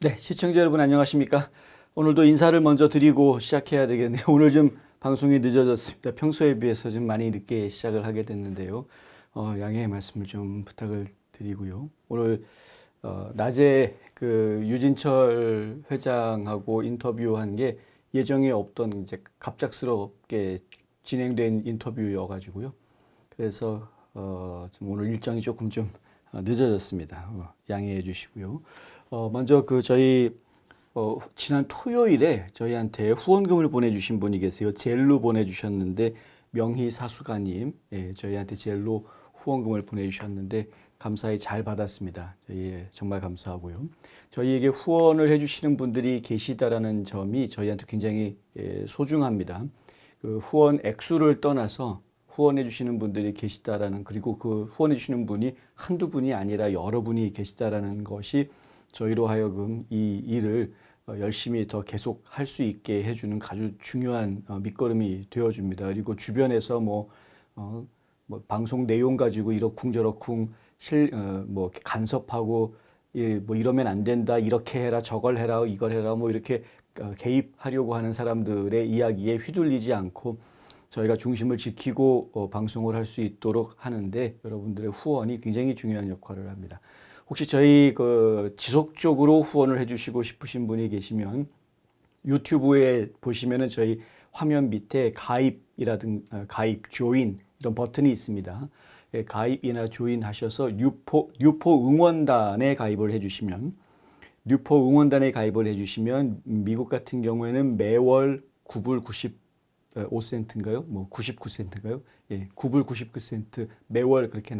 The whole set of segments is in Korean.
네, 시청자 여러분 안녕하십니까? 오늘도 인사를 먼저 드리고 시작해야 되겠네요. 오늘 좀 방송이 늦어졌습니다. 평소에 비해서 좀 많이 늦게 시작을 하게 됐는데요. 양해의 말씀을 좀 부탁을 드리고요. 오늘 낮에 그 유진철 회장하고 인터뷰한 게 예정에 없던 이제 갑작스럽게 진행된 인터뷰여가지고요. 그래서 좀 오늘 일정이 조금 좀 늦어졌습니다. 양해해 주시고요. 먼저 저희 지난 토요일에 저희한테 후원금을 보내주신 분이 계세요. 젤로 보내주셨는데 명희사수가님, 저희한테 젤로 후원금을 보내주셨는데 감사히 잘 받았습니다. 정말 감사하고요. 저희에게 후원을 해주시는 분들이 계시다라는 점이 저희한테 굉장히 소중합니다. 그 후원 액수를 떠나서 후원해 주시는 분들이 계시다라는, 그리고 그 후원해 주시는 분이 한두 분이 아니라 여러 분이 계시다라는 것이 저희로 하여금 이 일을 열심히 더 계속 할 수 있게 해주는 아주 중요한 밑거름이 되어줍니다. 그리고 주변에서 뭐 방송 내용 가지고 이러쿵저러쿵 간섭하고 뭐 이러면 안 된다, 이렇게 해라, 저걸 해라, 이걸 해라, 뭐 이렇게 개입하려고 하는 사람들의 이야기에 휘둘리지 않고 저희가 중심을 지키고 방송을 할 수 있도록 하는데 여러분들의 후원이 굉장히 중요한 역할을 합니다. 혹시 저희 지속적으로 후원을 해주시고 싶으신 분이 계시면 유튜브에 보시면은 저희 화면 밑에 가입, 조인 이런 버튼이 있습니다. 가입이나 조인 하셔서 뉴포 응원단에 가입을 해주시면, 뉴포 응원단에 가입을 해주시면 미국 같은 경우에는 매월 9불 95센트인가요? 뭐 99센트인가요? 9불 99센트 매월 그렇게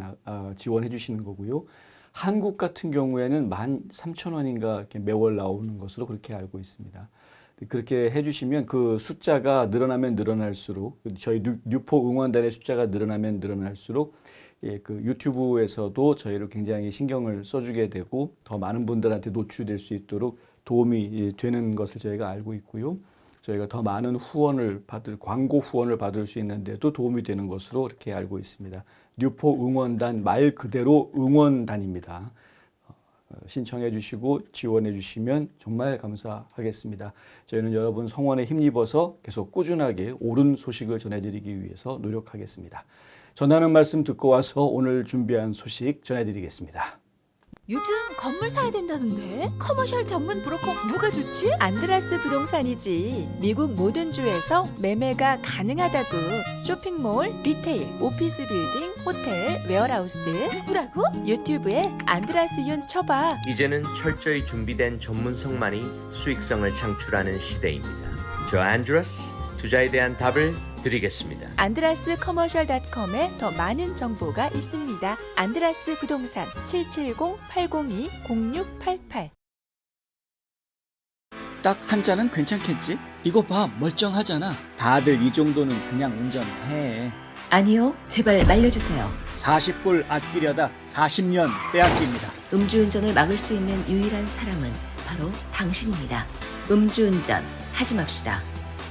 지원해 주시는 거고요. 한국 같은 경우에는 13,000원인가 이렇게 매월 나오는 것으로 그렇게 알고 있습니다. 그렇게 해주시면 그 숫자가 늘어나면 늘어날수록, 저희 뉴포 응원단의 숫자가 늘어나면 늘어날수록 그 유튜브에서도 저희를 굉장히 신경을 써주게 되고 더 많은 분들한테 노출될 수 있도록 도움이 되는 것을 저희가 알고 있고요. 저희가 더 많은 광고 후원을 받을 수 있는데도 도움이 되는 것으로 이렇게 알고 있습니다. 뉴포 응원단, 말 그대로 응원단입니다. 신청해 주시고 지원해 주시면 정말 감사하겠습니다. 저희는 여러분 성원에 힘입어서 계속 꾸준하게 옳은 소식을 전해드리기 위해서 노력하겠습니다. 전하는 말씀 듣고 와서 오늘 준비한 소식 전해드리겠습니다. 요즘 건물 사야 된다던데? 커머셜 전문 브로커 누가 좋지? 안드라스 부동산이지. 미국 모든 주에서 매매가 가능하다고. 쇼핑몰, 리테일, 오피스 빌딩, 호텔, 웨어하우스. 누구라고? 유튜브에 안드라스 윤 쳐봐. 이제는 철저히 준비된 전문성만이 수익성을 창출하는 시대입니다. 저 안드라스, 투자에 대한 답을 드리겠습니다. 안드라스 커머셜.com에 더 많은 정보가 있습니다. 안드라스 부동산 770-802-0688. 딱 한 잔은 괜찮겠지? 이거 봐, 멀쩡하잖아. 다들 이 정도는 그냥 운전해. 아니요, 제발 말려주세요. 40불 아끼려다 40년 빼앗깁니다. 음주운전을 막을 수 있는 유일한 사람은 바로 당신입니다. 음주운전 하지 맙시다.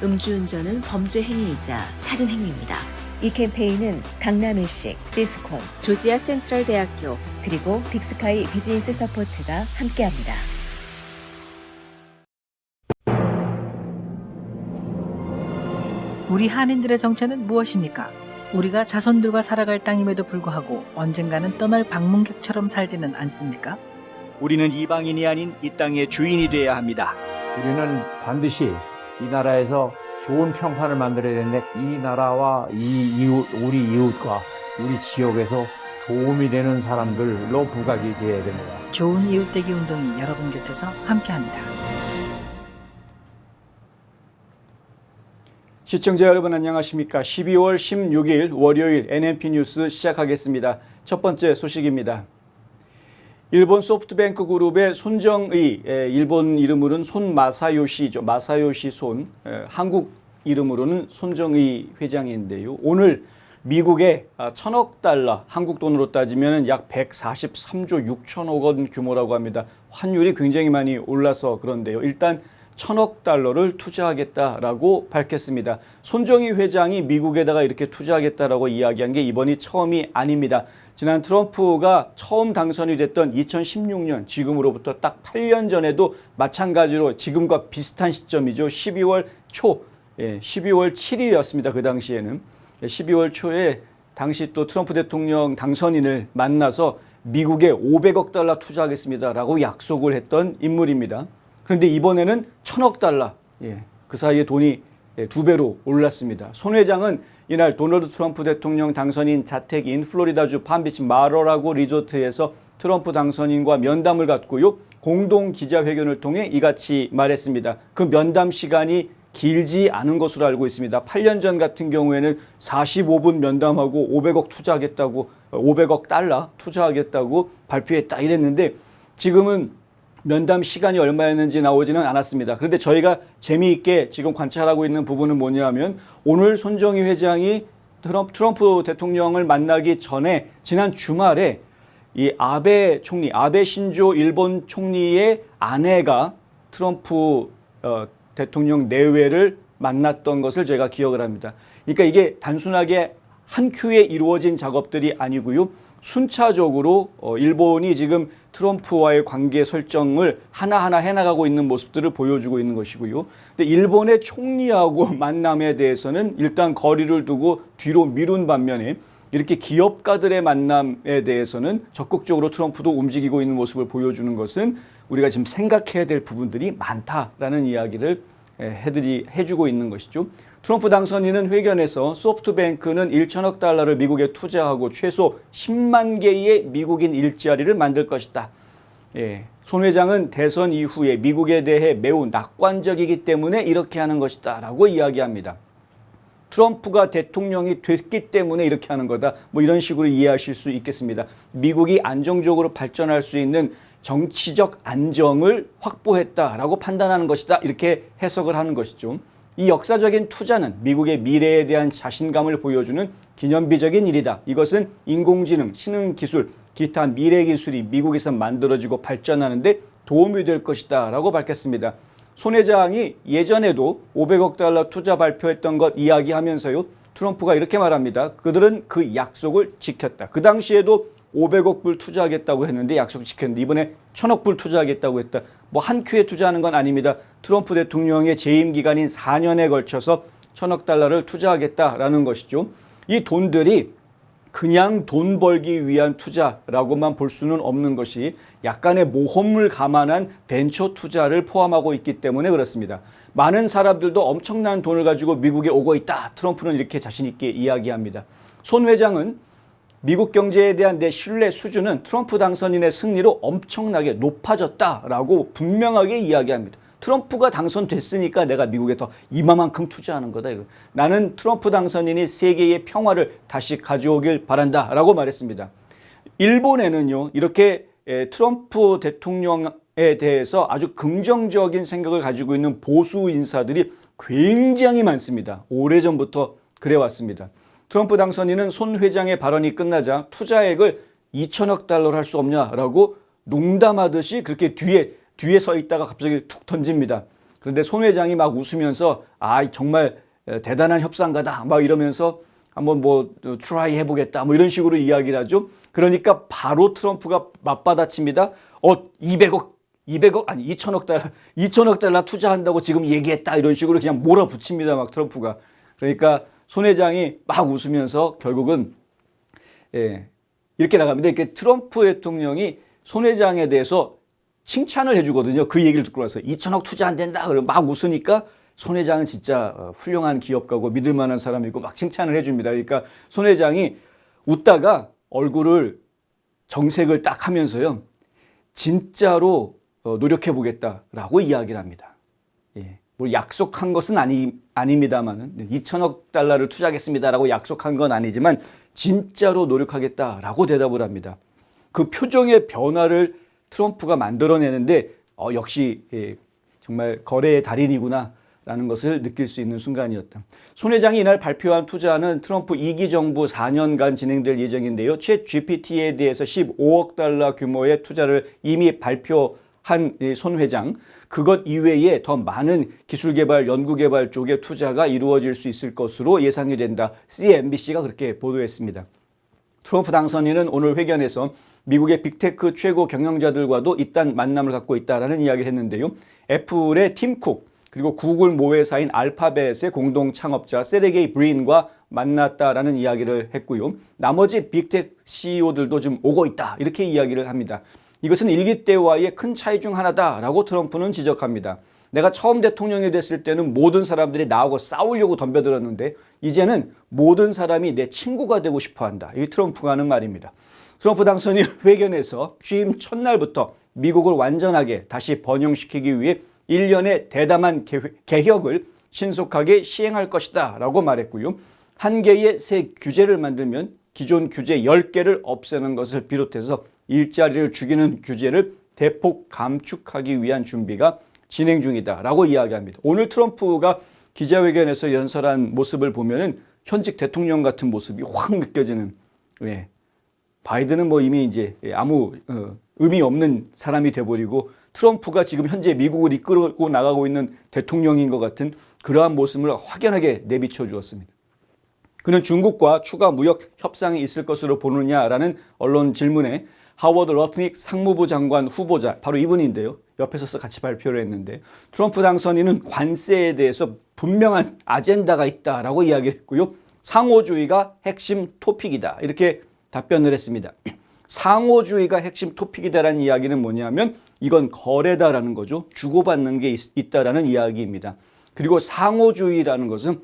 음주운전은 범죄 행위이자 살인 행위입니다. 이 캠페인은 강남일식, 시스콘, 조지아 센트럴 대학교, 그리고 빅스카이 비즈니스 서포트가 함께합니다. 우리 한인들의 정체는 무엇입니까? 우리가 자손들과 살아갈 땅임에도 불구하고 언젠가는 떠날 방문객처럼 살지는 않습니까? 우리는 이방인이 아닌 이 땅의 주인이 되어야 합니다. 우리는 반드시 이 나라에서 좋은 평판을 만들어야 되는데 이 나라와 우리 이웃과 우리 지역에서 도움이 되는 사람들로 부각이 되어야 됩니다. 좋은 이웃되기 운동이 여러분 곁에서 함께합니다. 시청자 여러분 안녕하십니까? 12월 16일 월요일 NNP 뉴스 시작하겠습니다. 첫 번째 소식입니다. 일본 소프트뱅크 그룹의 손정의, 일본 이름으로는 손마사요시죠. 마사요시 한국 이름으로는 손정의 회장인데요. 오늘 미국의 1,000억 달러, 한국 돈으로 따지면 약 143조 6천억 원 규모라고 합니다. 환율이 굉장히 많이 올라서 그런데요. 일단 1,000억 달러를 투자하겠다라고 밝혔습니다. 손정희 회장이 미국에다가 이렇게 투자하겠다라고 이야기한 게 이번이 처음이 아닙니다. 지난 트럼프가 처음 당선이 됐던 2016년, 지금으로부터 딱 8년 전에도 마찬가지로 지금과 비슷한 시점이죠. 12월 초, 12월 7일이었습니다. 그 당시에는. 12월 초에 당시 또 트럼프 대통령 당선인을 만나서 미국에 500억 달러 투자하겠습니다라고 약속을 했던 인물입니다. 그런데 이번에는 1,000억 달러, 그 사이에 돈이 2배로 올랐습니다. 손 회장은 이날 도널드 트럼프 대통령 당선인 자택인 플로리다주 palmbeach 마러라고 리조트에서 트럼프 당선인과 면담을 갖고요. 공동 기자회견을 통해 이같이 말했습니다. 그 면담 시간이 길지 않은 것으로 알고 있습니다. 8년 전 같은 경우에는 45분 면담하고 500억 투자하겠다고, 500억 달러 투자하겠다고 발표했다 이랬는데 지금은 면담 시간이 얼마였는지 나오지는 않았습니다. 그런데 저희가 재미있게 지금 관찰하고 있는 부분은 뭐냐면 오늘 손정희 회장이 트럼프 대통령을 만나기 전에 지난 주말에 이 아베 총리, 아베 신조 일본 총리의 아내가 트럼프 대통령 내외를 만났던 것을 제가 기억을 합니다. 그러니까 이게 단순하게 한 큐에 이루어진 작업들이 아니고요. 순차적으로 일본이 지금 트럼프와의 관계 설정을 하나하나 해나가고 있는 모습들을 보여주고 있는 것이고요. 근데 일본의 총리하고 만남에 대해서는 일단 거리를 두고 뒤로 미룬 반면에 이렇게 기업가들의 만남에 대해서는 적극적으로 트럼프도 움직이고 있는 모습을 보여주는 것은 우리가 지금 생각해야 될 부분들이 많다라는 이야기를 해주고 있는 것이죠. 트럼프 당선인은 회견에서 소프트뱅크는 1,000억 달러를 미국에 투자하고 최소 10만 개의 미국인 일자리를 만들 것이다. 손 회장은 대선 이후에 미국에 대해 매우 낙관적이기 때문에 이렇게 하는 것이다 라고 이야기합니다. 트럼프가 대통령이 됐기 때문에 이렇게 하는 거다. 뭐 이런 식으로 이해하실 수 있겠습니다. 미국이 안정적으로 발전할 수 있는 정치적 안정을 확보했다라고 판단하는 것이다. 이렇게 해석을 하는 것이죠. 이 역사적인 투자는 미국의 미래에 대한 자신감을 보여주는 기념비적인 일이다. 이것은 인공지능, 신흥기술, 기타 미래 기술이 미국에서 만들어지고 발전하는데 도움이 될 것이다 라고 밝혔습니다. 손 회장이 예전에도 500억 달러 투자 발표했던 것 이야기하면서요. 트럼프가 이렇게 말합니다. 그들은 그 약속을 지켰다. 그 당시에도 500억 불 투자하겠다고 했는데 약속 지켰는데 이번에 1,000억 불 투자하겠다고 했다. 뭐 한 큐에 투자하는 건 아닙니다. 트럼프 대통령의 재임 기간인 4년에 걸쳐서 1,000억 달러를 투자하겠다라는 것이죠. 이 돈들이 그냥 돈 벌기 위한 투자라고만 볼 수는 없는 것이 약간의 모험을 감안한 벤처 투자를 포함하고 있기 때문에 그렇습니다. 많은 사람들도 엄청난 돈을 가지고 미국에 오고 있다. 트럼프는 이렇게 자신 있게 이야기합니다. 손 회장은 미국 경제에 대한 내 신뢰 수준은 트럼프 당선인의 승리로 엄청나게 높아졌다라고 분명하게 이야기합니다. 트럼프가 당선됐으니까 내가 미국에 더 이만큼 투자하는 거다. 이거. 나는 트럼프 당선인이 세계의 평화를 다시 가져오길 바란다라고 말했습니다. 일본에는요. 이렇게 트럼프 대통령에 대해서 아주 긍정적인 생각을 가지고 있는 보수 인사들이 굉장히 많습니다. 오래전부터 그래왔습니다. 트럼프 당선인은 손 회장의 발언이 끝나자 투자액을 2,000억 달러로 할 수 없냐라고 농담하듯이 그렇게 뒤에 서 있다가 갑자기 툭 던집니다. 그런데 손 회장이 막 웃으면서 정말 대단한 협상가다 막 이러면서 한번 뭐 트라이 해보겠다 뭐 이런 식으로 이야기를 하죠. 그러니까 바로 트럼프가 맞받아칩니다. 2,000억 달러 투자한다고 지금 얘기했다 이런 식으로 그냥 몰아붙입니다. 막 트럼프가. 그러니까 손 회장이 막 웃으면서 결국은 이렇게 나갑니다. 이렇게 트럼프 대통령이 손 회장에 대해서 칭찬을 해주거든요. 그 얘기를 듣고 나서 2,000억 투자 안 된다. 그러면 막 웃으니까 손 회장은 진짜 훌륭한 기업가고 믿을 만한 사람이고 막 칭찬을 해줍니다. 그러니까 손 회장이 웃다가 얼굴을 정색을 딱 하면서요. 진짜로 노력해 보겠다라고 이야기를 합니다. 뭐 약속한 것은 아닙니다만은 2,000억 달러를 투자하겠습니다라고 약속한 건 아니지만 진짜로 노력하겠다라고 대답을 합니다. 그 표정의 변화를 트럼프가 만들어내는데 역시 정말 거래의 달인이구나라는 것을 느낄 수 있는 순간이었다. 손 회장이 이날 발표한 투자는 트럼프 2기 정부 4년간 진행될 예정인데요. 챗 GPT에 대해서 15억 달러 규모의 투자를 이미 발표한 한 손 회장, 그것 이외에 더 많은 기술개발, 연구개발 쪽에 투자가 이루어질 수 있을 것으로 예상이 된다. CNBC가 그렇게 보도했습니다. 트럼프 당선인은 오늘 회견에서 미국의 빅테크 최고 경영자들과도 이딴 만남을 갖고 있다라는 이야기를 했는데요. 애플의 팀 쿡, 그리고 구글 모회사인 알파벳의 공동 창업자 세르게이 브린과 만났다라는 이야기를 했고요. 나머지 빅테크 CEO들도 좀 오고 있다, 이렇게 이야기를 합니다. 이것은 일기 때와의 큰 차이 중 하나다라고 트럼프는 지적합니다. 내가 처음 대통령이 됐을 때는 모든 사람들이 나하고 싸우려고 덤벼들었는데 이제는 모든 사람이 내 친구가 되고 싶어한다. 이게 트럼프가 하는 말입니다. 트럼프 당선인 회견에서 취임 첫날부터 미국을 완전하게 다시 번영시키기 위해 1년의 대담한 개혁을 신속하게 시행할 것이다 라고 말했고요. 한 개의 새 규제를 만들면 기존 규제 10개를 없애는 것을 비롯해서 일자리를 죽이는 규제를 대폭 감축하기 위한 준비가 진행 중이다 라고 이야기합니다. 오늘 트럼프가 기자회견에서 연설한 모습을 보면은 현직 대통령 같은 모습이 확 느껴지는, 바이든은 뭐 이미 이제 아무 의미 없는 사람이 돼버리고 트럼프가 지금 현재 미국을 이끌고 나가고 있는 대통령인 것 같은 그러한 모습을 확연하게 내비쳐 주었습니다. 그는 중국과 추가 무역 협상이 있을 것으로 보느냐라는 언론 질문에 하워드 러트닉 상무부 장관 후보자, 바로 이분인데요. 옆에 서서 같이 발표를 했는데 트럼프 당선인은 관세에 대해서 분명한 아젠다가 있다라고 이야기를 했고요. 상호주의가 핵심 토픽이다, 이렇게 답변을 했습니다. 상호주의가 핵심 토픽이다라는 이야기는 뭐냐면 이건 거래다라는 거죠. 주고받는 게 있다라는 이야기입니다. 그리고 상호주의라는 것은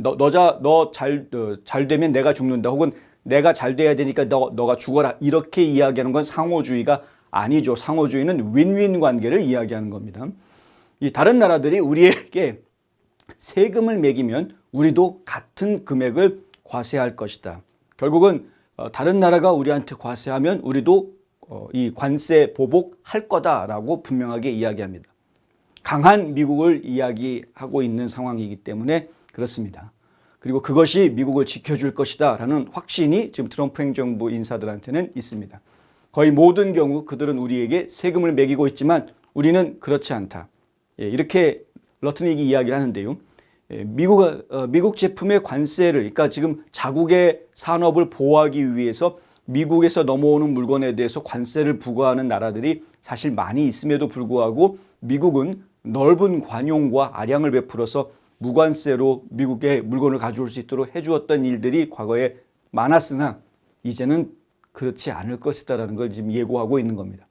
너 잘 되면 내가 죽는다, 혹은 내가 잘 돼야 되니까 너가 죽어라, 이렇게 이야기하는 건 상호주의가 아니죠. 상호주의는 윈윈 관계를 이야기하는 겁니다. 이 다른 나라들이 우리에게 세금을 매기면 우리도 같은 금액을 과세할 것이다. 결국은 다른 나라가 우리한테 과세하면 우리도 이 관세 보복할 거다라고 분명하게 이야기합니다. 강한 미국을 이야기하고 있는 상황이기 때문에 그렇습니다. 그리고 그것이 미국을 지켜줄 것이다 라는 확신이 지금 트럼프 행정부 인사들한테는 있습니다. 거의 모든 경우 그들은 우리에게 세금을 매기고 있지만 우리는 그렇지 않다. 이렇게 러트닉이 이야기를 하는데요. 미국 제품의 관세를, 그러니까 지금 자국의 산업을 보호하기 위해서 미국에서 넘어오는 물건에 대해서 관세를 부과하는 나라들이 사실 많이 있음에도 불구하고 미국은 넓은 관용과 아량을 베풀어서 무관세로 미국의 물건을 가져올 수 있도록 해주었던 일들이 과거에 많았으나 이제는 그렇지 않을 것이다라는 걸 지금 예고하고 있는 겁니다.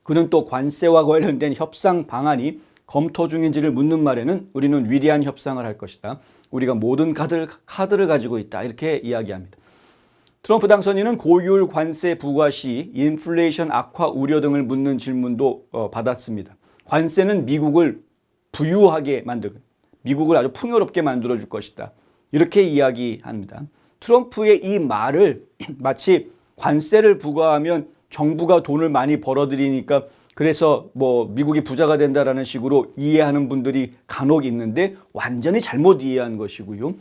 그는 또 관세와 관련된 협상 방안이 검토 중인지를 묻는 말에는 우리는 위대한 협상을 할 것이다. 우리가 모든 카드를 가지고 있다, 이렇게 이야기합니다. 트럼프 당선인은 고율 관세 부과 시 인플레이션 악화 우려 등을 묻는 질문도 받았습니다. 관세는 미국을 부유하게 만들고 미국을 아주 풍요롭게 만들어줄 것이다, 이렇게 이야기합니다. 트럼프의 이 말을 마치 관세를 부과하면 정부가 돈을 많이 벌어들이니까 그래서 뭐 미국이 부자가 된다라는 식으로 이해하는 분들이 간혹 있는데 완전히 잘못 이해한 것이고요.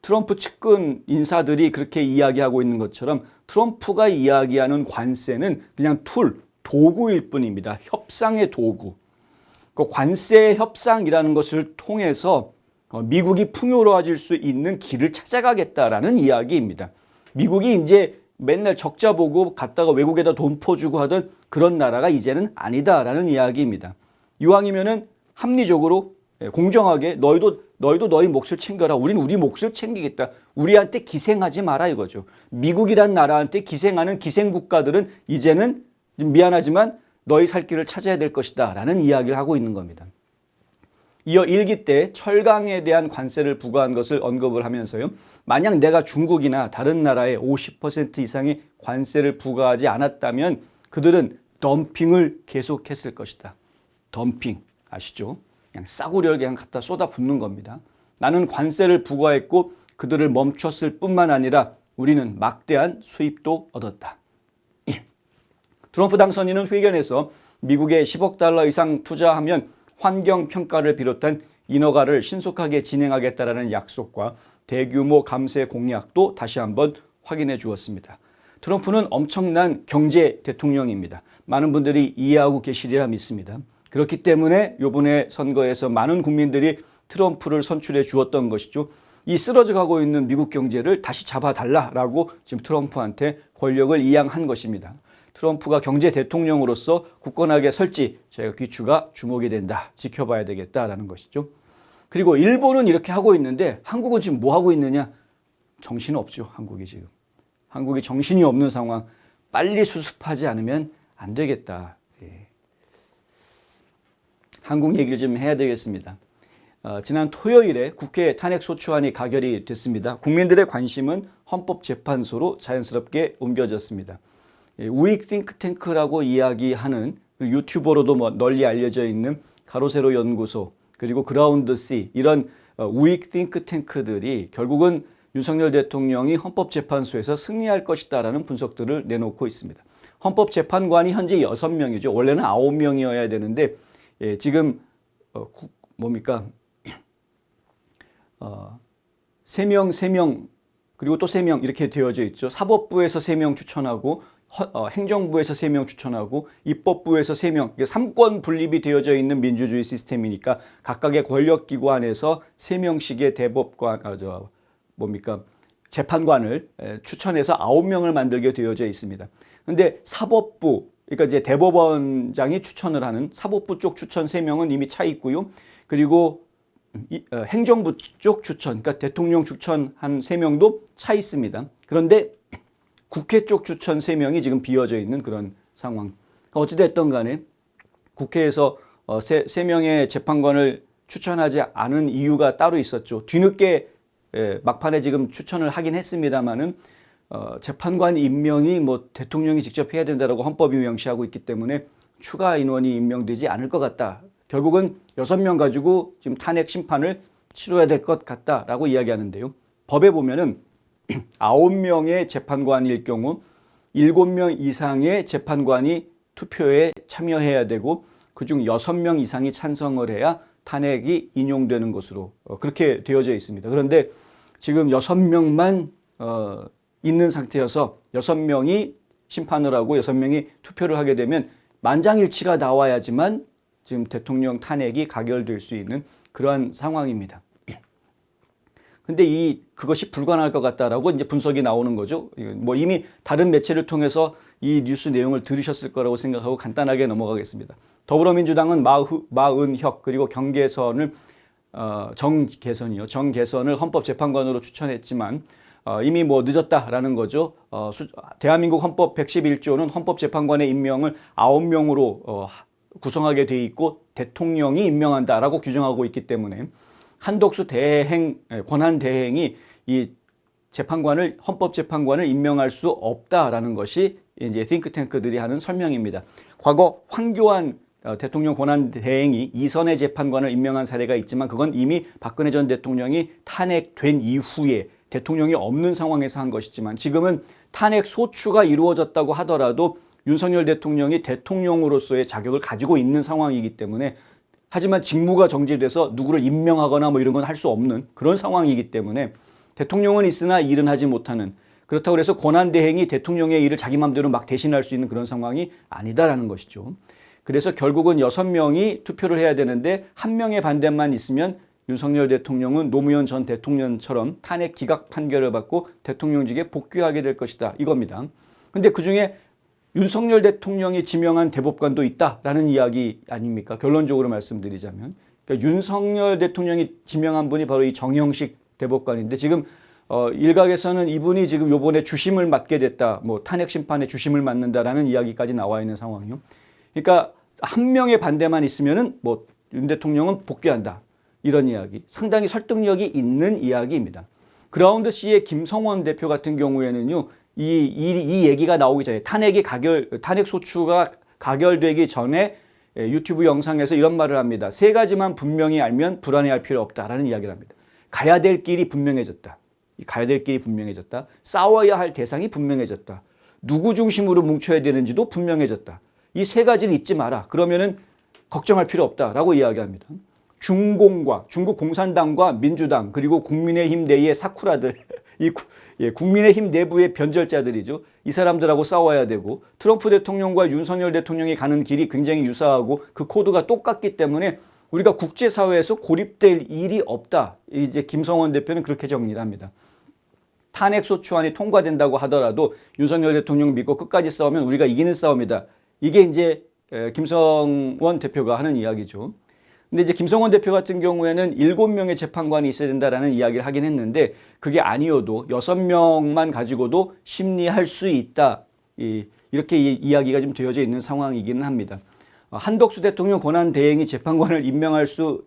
트럼프 측근 인사들이 그렇게 이야기하고 있는 것처럼 트럼프가 이야기하는 관세는 그냥 도구일 뿐입니다. 협상의 도구. 그 관세 협상이라는 것을 통해서 미국이 풍요로워질 수 있는 길을 찾아가겠다라는 이야기입니다. 미국이 이제 맨날 적자 보고 갔다가 외국에다 돈 퍼주고 하던 그런 나라가 이제는 아니다라는 이야기입니다. 이왕이면은 합리적으로 공정하게 너희도 너희 몫을 챙겨라. 우리는 우리 몫을 챙기겠다. 우리한테 기생하지 마라 이거죠. 미국이란 나라한테 기생하는 기생국가들은 이제는 미안하지만 너희 살 길을 찾아야 될 것이다 라는 이야기를 하고 있는 겁니다. 이어 일기 때 철강에 대한 관세를 부과한 것을 언급을 하면서요. 만약 내가 중국이나 다른 나라에 50% 이상의 관세를 부과하지 않았다면 그들은 덤핑을 계속했을 것이다. 덤핑 아시죠? 그냥 싸구려를 그냥 갖다 쏟아붓는 겁니다. 나는 관세를 부과했고 그들을 멈췄을 뿐만 아니라 우리는 막대한 수입도 얻었다. 트럼프 당선인은 회견에서 미국에 10억 달러 이상 투자하면 환경평가를 비롯한 인허가를 신속하게 진행하겠다라는 약속과 대규모 감세 공약도 다시 한번 확인해 주었습니다. 트럼프는 엄청난 경제 대통령입니다. 많은 분들이 이해하고 계시리라 믿습니다. 그렇기 때문에 이번에 선거에서 많은 국민들이 트럼프를 선출해 주었던 것이죠. 이 쓰러져 가고 있는 미국 경제를 다시 잡아달라라고 지금 트럼프한테 권력을 이양한 것입니다. 트럼프가 경제 대통령으로서 굳건하게 설지 제가 귀추가 주목이 된다. 지켜봐야 되겠다라는 것이죠. 그리고 일본은 이렇게 하고 있는데 한국은 지금 뭐 하고 있느냐? 정신 없죠. 한국이 지금. 한국이 정신이 없는 상황. 빨리 수습하지 않으면 안 되겠다. 예. 한국 얘기를 좀 해야 되겠습니다. 지난 토요일에 국회 탄핵소추안이 가결이 됐습니다. 국민들의 관심은 헌법재판소로 자연스럽게 옮겨졌습니다. 우익 띵크탱크라고 이야기하는 유튜버로도 널리 알려져 있는 가로세로 연구소 그리고 그라운드 C 이런 우익 띵크탱크들이 결국은 윤석열 대통령이 헌법재판소에서 승리할 것이다라는 분석들을 내놓고 있습니다. 헌법재판관이 현재 6명이죠. 원래는 9명이어야 되는데 지금 뭡니까? 3명 그리고 또 3명 이렇게 되어져 있죠. 사법부에서 3명 추천하고 행정부에서 3명 추천하고 입법부에서 3명, 3권 분립이 되어져 있는 민주주의 시스템이니까 각각의 권력기구 안에서 3명씩의 대법관, 재판관을 추천해서 9명을 만들게 되어져 있습니다. 그런데 사법부, 그러니까 이제 대법원장이 추천을 하는 사법부 쪽 추천 3명은 이미 차 있고요. 그리고 행정부 쪽 추천, 그러니까 대통령 추천 한 3명도 차 있습니다. 그런데 국회 쪽 추천 3명이 지금 비어져 있는 그런 상황. 어찌됐든 간에 국회에서 3명의 재판관을 추천하지 않은 이유가 따로 있었죠. 뒤늦게 막판에 지금 추천을 하긴 했습니다만은 재판관 임명이 뭐 대통령이 직접 해야 된다라고 헌법이 명시하고 있기 때문에 추가 인원이 임명되지 않을 것 같다. 결국은 6명 가지고 지금 탄핵 심판을 치러야 될 것 같다라고 이야기하는데요. 법에 보면은 9명의 재판관일 경우 7명 이상의 재판관이 투표에 참여해야 되고 그중 6명 이상이 찬성을 해야 탄핵이 인용되는 것으로 그렇게 되어져 있습니다. 그런데 지금 6명만 있는 상태여서 6명이 심판을 하고 6명이 투표를 하게 되면 만장일치가 나와야지만 지금 대통령 탄핵이 가결될 수 있는 그러한 상황입니다. 근데 그것이 불가능할 것 같다라고 이제 분석이 나오는 거죠. 뭐 이미 다른 매체를 통해서 이 뉴스 내용을 들으셨을 거라고 생각하고 간단하게 넘어가겠습니다. 더불어민주당은 마은혁 그리고 정개선을 헌법재판관으로 추천했지만 이미 뭐 늦었다라는 거죠. 대한민국 헌법 111조는 헌법재판관의 임명을 9명으로 구성하게 돼 있고 대통령이 임명한다라고 규정하고 있기 때문에 한독수 권한 대행이 이 헌법재판관을 임명할 수 없다라는 것이 이제 띵크탱크들이 하는 설명입니다. 과거 황교안 대통령 권한 대행이 이선의 재판관을 임명한 사례가 있지만 그건 이미 박근혜 전 대통령이 탄핵된 이후에 대통령이 없는 상황에서 한 것이지만 지금은 탄핵 소추가 이루어졌다고 하더라도 윤석열 대통령이 대통령으로서의 자격을 가지고 있는 상황이기 때문에 하지만 직무가 정지돼서 누구를 임명하거나 뭐 이런 건 할 수 없는 그런 상황이기 때문에 대통령은 있으나 일은 하지 못하는 그렇다고 해서 권한대행이 대통령의 일을 자기 마음대로 막 대신할 수 있는 그런 상황이 아니다라는 것이죠. 그래서 결국은 6명이 투표를 해야 되는데 1명의 반대만 있으면 윤석열 대통령은 노무현 전 대통령처럼 탄핵 기각 판결을 받고 대통령직에 복귀하게 될 것이다 이겁니다. 근데 그중에 윤석열 대통령이 지명한 대법관도 있다라는 이야기 아닙니까? 결론적으로 말씀드리자면 그러니까 윤석열 대통령이 지명한 분이 바로 이 정형식 대법관인데 지금 일각에서는 이분이 지금 요번에 주심을 맡게 됐다. 뭐 탄핵 심판에 주심을 맡는다라는 이야기까지 나와 있는 상황이요. 그러니까 1명의 반대만 있으면은 뭐 윤 대통령은 복귀한다. 이런 이야기. 상당히 설득력이 있는 이야기입니다. 그라운드 C의 김성원 대표 같은 경우에는요. 이 얘기가 나오기 전에 탄핵 소추가 가결되기 전에 유튜브 영상에서 이런 말을 합니다. 3가지만 분명히 알면 불안해할 필요 없다라는 이야기를 합니다. 가야 될 길이 분명해졌다. 싸워야 할 대상이 분명해졌다. 누구 중심으로 뭉쳐야 되는지도 분명해졌다. 이 3가지를 잊지 마라. 그러면은 걱정할 필요 없다라고 이야기합니다. 중국 공산당과 민주당 그리고 국민의힘 내의 사쿠라들 국민의힘 내부의 변절자들이죠. 이 사람들하고 싸워야 되고 트럼프 대통령과 윤석열 대통령이 가는 길이 굉장히 유사하고 그 코드가 똑같기 때문에 우리가 국제사회에서 고립될 일이 없다. 이제 김성원 대표는 그렇게 정리를 합니다. 탄핵소추안이 통과된다고 하더라도 윤석열 대통령 믿고 끝까지 싸우면 우리가 이기는 싸움이다. 이게 이제 김성원 대표가 하는 이야기죠. 근데 이제 김성원 대표 같은 경우에는 7명의 재판관이 있어야 된다라는 이야기를 하긴 했는데 그게 아니어도 6명만 가지고도 심리할 수 있다. 이렇게 이야기가 좀 되어져 있는 상황이기는 합니다. 한덕수 대통령 권한 대행이 재판관을 임명할 수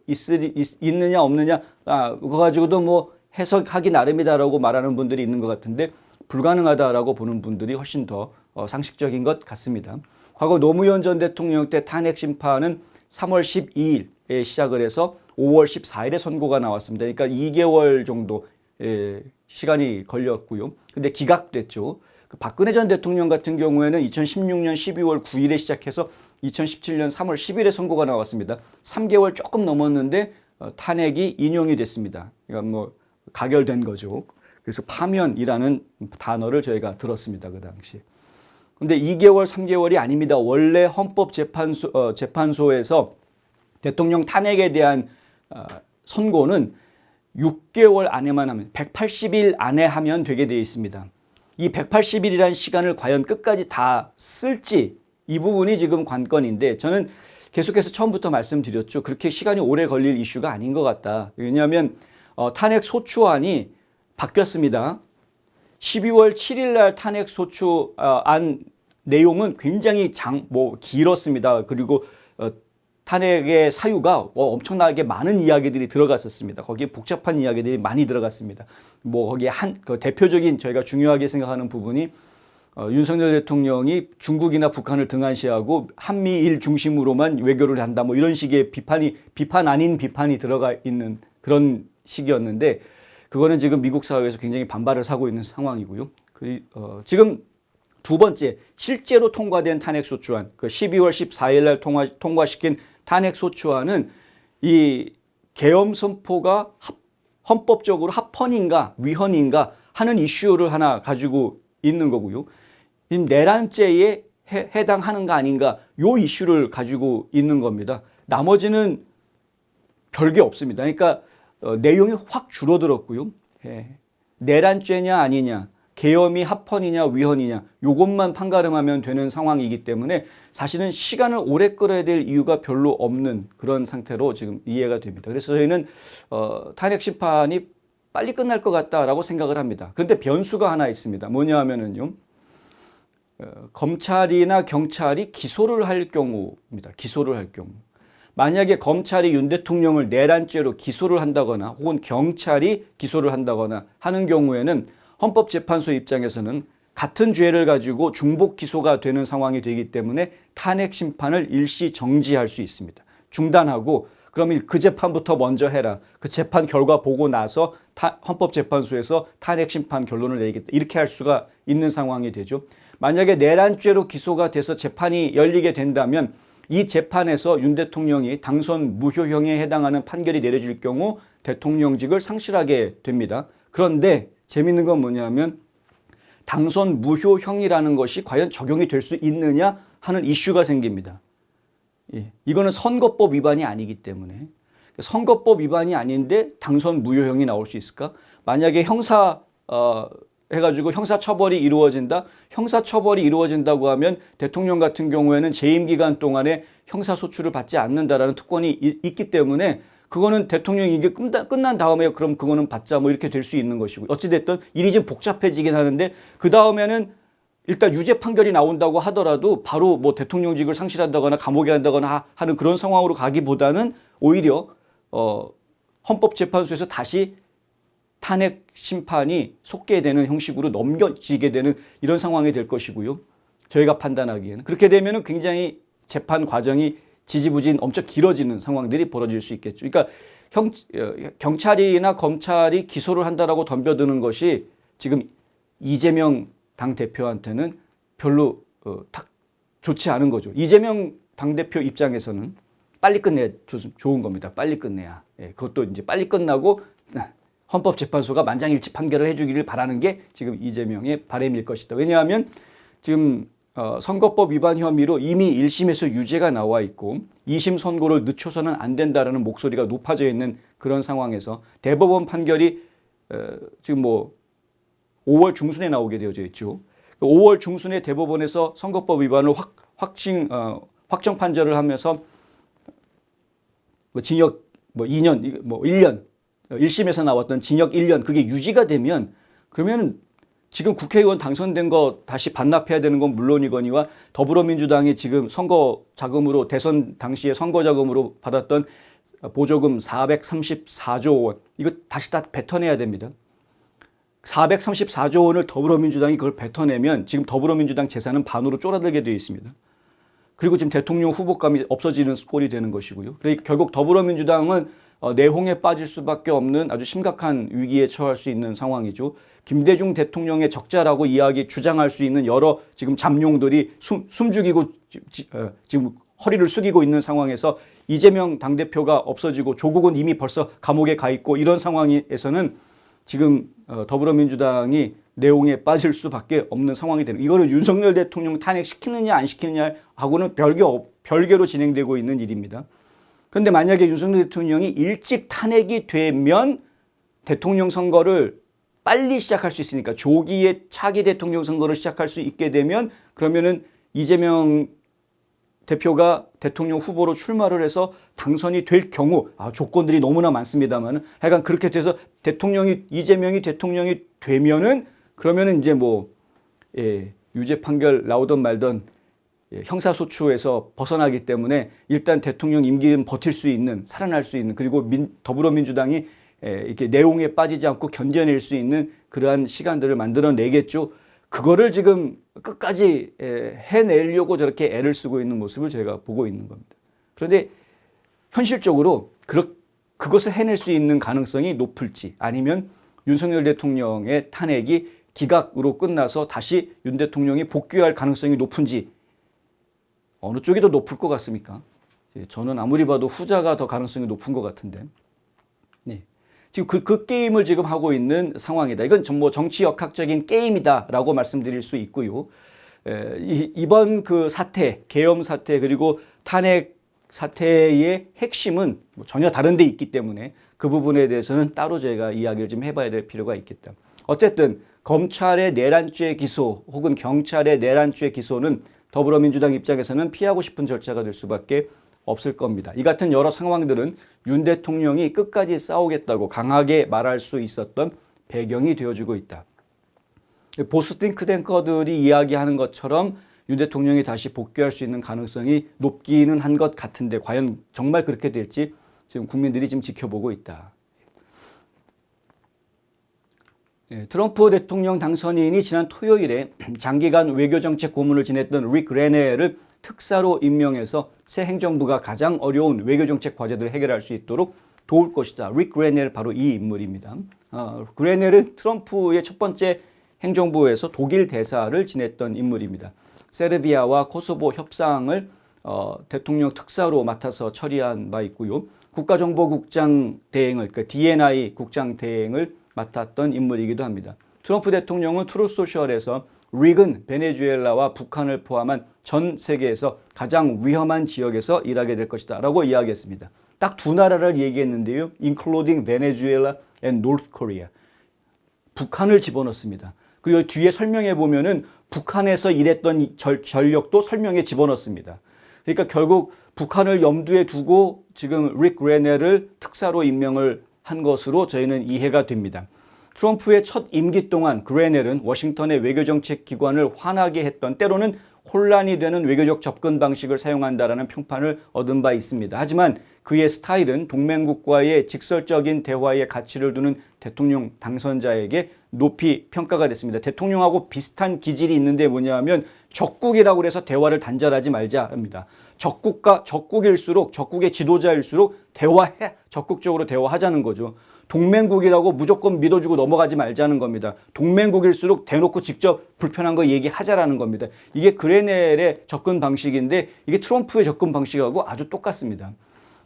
있느냐 없느냐 그거 가지고도 뭐 해석하기 나름이다라고 말하는 분들이 있는 것 같은데 불가능하다라고 보는 분들이 훨씬 더 상식적인 것 같습니다. 과거 노무현 전 대통령 때 탄핵 심판은 3월 12일에 시작을 해서 5월 14일에 선고가 나왔습니다. 그러니까 2개월 정도 시간이 걸렸고요. 근데 기각됐죠. 박근혜 전 대통령 같은 경우에는 2016년 12월 9일에 시작해서 2017년 3월 10일에 선고가 나왔습니다. 3개월 조금 넘었는데 탄핵이 인용이 됐습니다. 그러니까 뭐 가결된 거죠. 그래서 파면이라는 단어를 저희가 들었습니다. 그 당시. 근데 2개월, 3개월이 아닙니다. 원래 헌법재판소에서 대통령 탄핵에 대한 선고는 6개월 안에만 하면 180일 안에 하면 되게 되어 있습니다. 이 180일이라는 시간을 과연 끝까지 다 쓸지 이 부분이 지금 관건인데 저는 계속해서 처음부터 말씀드렸죠. 그렇게 시간이 오래 걸릴 이슈가 아닌 것 같다. 왜냐하면 탄핵 소추안이 바뀌었습니다. 12월 7일 날 탄핵 소추안 내용은 굉장히 길었습니다. 그리고 탄핵의 사유가 엄청나게 많은 이야기들이 들어갔었습니다. 거기에 복잡한 이야기들이 많이 들어갔습니다. 뭐 거기에 그 대표적인 저희가 중요하게 생각하는 부분이 윤석열 대통령이 중국이나 북한을 등한시하고 한미일 중심으로만 외교를 한다. 뭐 이런 식의 비판 아닌 비판이 들어가 있는 그런 시기였는데 그거는 지금 미국 사회에서 굉장히 반발을 사고 있는 상황이고요. 지금 두 번째 실제로 통과된 탄핵소추안, 그 12월 14일 날 통과시킨 탄핵소추안은 이 계엄 선포가 헌법적으로 합헌인가 위헌인가 하는 이슈를 하나 가지고 있는 거고요. 이 내란죄에 해당하는가 아닌가 요 이슈를 가지고 있는 겁니다. 나머지는 별게 없습니다. 그러니까 내용이 확 줄어들었고요. 내란죄냐 아니냐, 계엄이 합헌이냐 위헌이냐 요것만 판가름하면 되는 상황이기 때문에 사실은 시간을 오래 끌어야 될 이유가 별로 없는 그런 상태로 지금 이해가 됩니다. 그래서 저희는 탄핵 심판이 빨리 끝날 것 같다라고 생각을 합니다. 그런데 변수가 하나 있습니다. 뭐냐 하면은요. 검찰이나 경찰이 기소를 할 경우입니다. 기소를 할 경우. 만약에 검찰이 윤 대통령을 내란죄로 기소를 한다거나 혹은 경찰이 기소를 한다거나 하는 경우에는 헌법재판소 입장에서는 같은 죄를 가지고 중복 기소가 되는 상황이 되기 때문에 탄핵 심판을 일시 정지할 수 있습니다. 중단하고 그러면 그 재판부터 먼저 해라. 그 재판 결과 보고 나서 헌법재판소에서 탄핵 심판 결론을 내리겠다. 이렇게 할 수가 있는 상황이 되죠. 만약에 내란죄로 기소가 돼서 재판이 열리게 된다면 이 재판에서 윤 대통령이 당선 무효형에 해당하는 판결이 내려질 경우 대통령직을 상실하게 됩니다. 그런데 재밌는 건 뭐냐면 당선 무효형이라는 것이 과연 적용이 될 수 있느냐 하는 이슈가 생깁니다. 이거는 선거법 위반이 아니기 때문에 선거법 위반이 아닌데 당선 무효형이 나올 수 있을까? 만약에 해가지고 형사처벌이 이루어진다. 형사처벌이 이루어진다고 하면 대통령 같은 경우에는 재임 기간 동안에 형사소추를 받지 않는다라는 특권이 있기 때문에 그거는 대통령이 이게 끝난 다음에 그럼 그거는 받자 뭐 이렇게 될 수 있는 것이고 어찌됐든 일이 좀 복잡해지긴 하는데 그 다음에는 일단 유죄 판결이 나온다고 하더라도 바로 뭐 대통령직을 상실한다거나 감옥에 간다거나 하는 그런 상황으로 가기보다는 오히려 헌법재판소에서 다시 탄핵 심판이 속개되는 형식으로 넘겨지게 되는 이런 상황이 될 것이고요. 저희가 판단하기에는 그렇게 되면은 굉장히 재판 과정이 지지부진 엄청 길어지는 상황들이 벌어질 수 있겠죠. 그러니까 경찰이나 검찰이 기소를 한다라고 덤벼드는 것이 지금 이재명 당대표한테는 별로 좋지 않은 거죠. 이재명 당대표 입장에서는 빨리 끝내야 좋은 겁니다. 빨리 끝내야. 그것도 이제 빨리 끝나고 헌법재판소가 만장일치 판결을 해주기를 바라는 게 지금 이재명의 바람일 것이다. 왜냐하면 지금 선거법 위반 혐의로 이미 1심에서 유죄가 나와 있고 2심 선고를 늦춰서는 안 된다라는 목소리가 높아져 있는 그런 상황에서 대법원 판결이 지금 뭐 5월 중순에 나오게 되어져 있죠. 5월 중순에 대법원에서 선거법 위반을 확정 판결을 하면서 뭐 징역 뭐 2년, 뭐 1년, 1심에서 나왔던 징역 1년 그게 유지가 되면 그러면 지금 국회의원 당선된 거 다시 반납해야 되는 건 물론이거니와 더불어민주당이 지금 선거 자금으로 대선 당시에 선거 자금으로 받았던 보조금 434조 원 이거 다시 다 뱉어내야 됩니다. 434조 원을 더불어민주당이 그걸 뱉어내면 지금 더불어민주당 재산은 반으로 쪼라들게 되어 있습니다. 그리고 지금 대통령 후보감이 없어지는 꼴이 되는 것이고요. 그러니까 결국 더불어민주당은 내홍에 빠질 수밖에 없는 아주 심각한 위기에 처할 수 있는 상황이죠. 김대중 대통령의 적자라고 주장할 수 있는 여러 지금 잠룡들이 숨죽이고 지금 허리를 숙이고 있는 상황에서 이재명 당대표가 없어지고 조국은 이미 벌써 감옥에 가 있고 이런 상황에서는 지금 더불어민주당이 내홍에 빠질 수밖에 없는 상황이 되는 이거는 윤석열 대통령 탄핵시키느냐 안 시키느냐하고는 별개로 진행되고 있는 일입니다. 그런데 만약에 윤석열 대통령이 일찍 탄핵이 되면 대통령 선거를 빨리 시작할 수 있으니까 조기에 차기 대통령 선거를 시작할 수 있게 되면 그러면은 이재명 대표가 대통령 후보로 출마를 해서 당선이 될 경우 조건들이 너무나 많습니다만 하여간 그렇게 돼서 이재명이 대통령이 되면은 그러면은 이제 뭐 유죄 판결 나오던 말던 형사소추에서 벗어나기 때문에 일단 대통령 임기는 버틸 수 있는 살아날 수 있는 그리고 더불어민주당이 이렇게 내홍에 빠지지 않고 견뎌낼 수 있는 그러한 시간들을 만들어내겠죠. 그거를 지금 끝까지 해내려고 저렇게 애를 쓰고 있는 모습을 제가 보고 있는 겁니다. 그런데 현실적으로 그것을 해낼 수 있는 가능성이 높을지 아니면 윤석열 대통령의 탄핵이 기각으로 끝나서 다시 윤 대통령이 복귀할 가능성이 높은지 어느 쪽이 더 높을 것 같습니까? 저는 아무리 봐도 후자가 더 가능성이 높은 것 같은데. 네. 지금 그 게임을 지금 하고 있는 상황이다. 이건 뭐 정치 역학적인 게임이다라고 말씀드릴 수 있고요. 이번 그 사태, 계엄 사태 그리고 탄핵 사태의 핵심은 전혀 다른 데 있기 때문에 그 부분에 대해서는 따로 제가 이야기를 좀 해봐야 될 필요가 있겠다. 어쨌든 검찰의 내란죄 기소 혹은 경찰의 내란죄 기소는 더불어민주당 입장에서는 피하고 싶은 절차가 될 수밖에 없을 겁니다. 이 같은 여러 상황들은 윤 대통령이 끝까지 싸우겠다고 강하게 말할 수 있었던 배경이 되어주고 있다. 보수 띵크탱커들이 이야기하는 것처럼 윤 대통령이 다시 복귀할 수 있는 가능성이 높기는 한 것 같은데 과연 정말 그렇게 될지 지금 국민들이 지금 지켜보고 있다. 트럼프 대통령 당선인이 지난 토요일에 장기간 외교정책 고문을 지냈던 릭 레네를 특사로 임명해서 새 행정부가 가장 어려운 외교정책 과제들을 해결할 수 있도록 도울 것이다. 릭 레넬 바로 이 인물입니다. 레넬은 트럼프의 첫 번째 행정부에서 독일 대사를 지냈던 인물입니다. 세르비아와 코소보 협상을 대통령 특사로 맡아서 처리한 바 있고요. 국가정보국장 대행을 그러니까 DNI 국장 대행을 맡았던 인물이기도 합니다. 트럼프 대통령은 트루소셜에서 릭은 베네수엘라와 북한을 포함한 전 세계에서 가장 위험한 지역에서 일하게 될 것이다 라고 이야기했습니다. 딱 두 나라를 얘기했는데요. including Venezuela and North Korea. 북한을 집어넣습니다. 그리고 뒤에 설명해 보면은 북한에서 일했던 전력도 설명에 집어넣습니다. 그러니까 결국 북한을 염두에 두고 지금 릭 레넬을 특사로 임명을 한 것으로 저희는 이해가 됩니다. 트럼프의 첫 임기 동안 레넬은 워싱턴의 외교정책 기관을 화나게 했던 때로는 혼란이 되는 외교적 접근 방식을 사용한다라는 평판을 얻은 바 있습니다. 하지만 그의 스타일은 동맹국과의 직설적인 대화에 가치를 두는 대통령 당선자에게 높이 평가가 됐습니다. 대통령하고 비슷한 기질이 있는데 뭐냐면 적국이라고 해서 대화를 단절하지 말자 합니다. 적국일수록 적국의 지도자일수록 적극적으로 대화하자는 거죠. 동맹국이라고 무조건 믿어주고 넘어가지 말자는 겁니다. 동맹국일수록 대놓고 직접 불편한 거 얘기하자라는 겁니다. 이게 그레넬의 접근 방식인데 이게 트럼프의 접근 방식하고 아주 똑같습니다.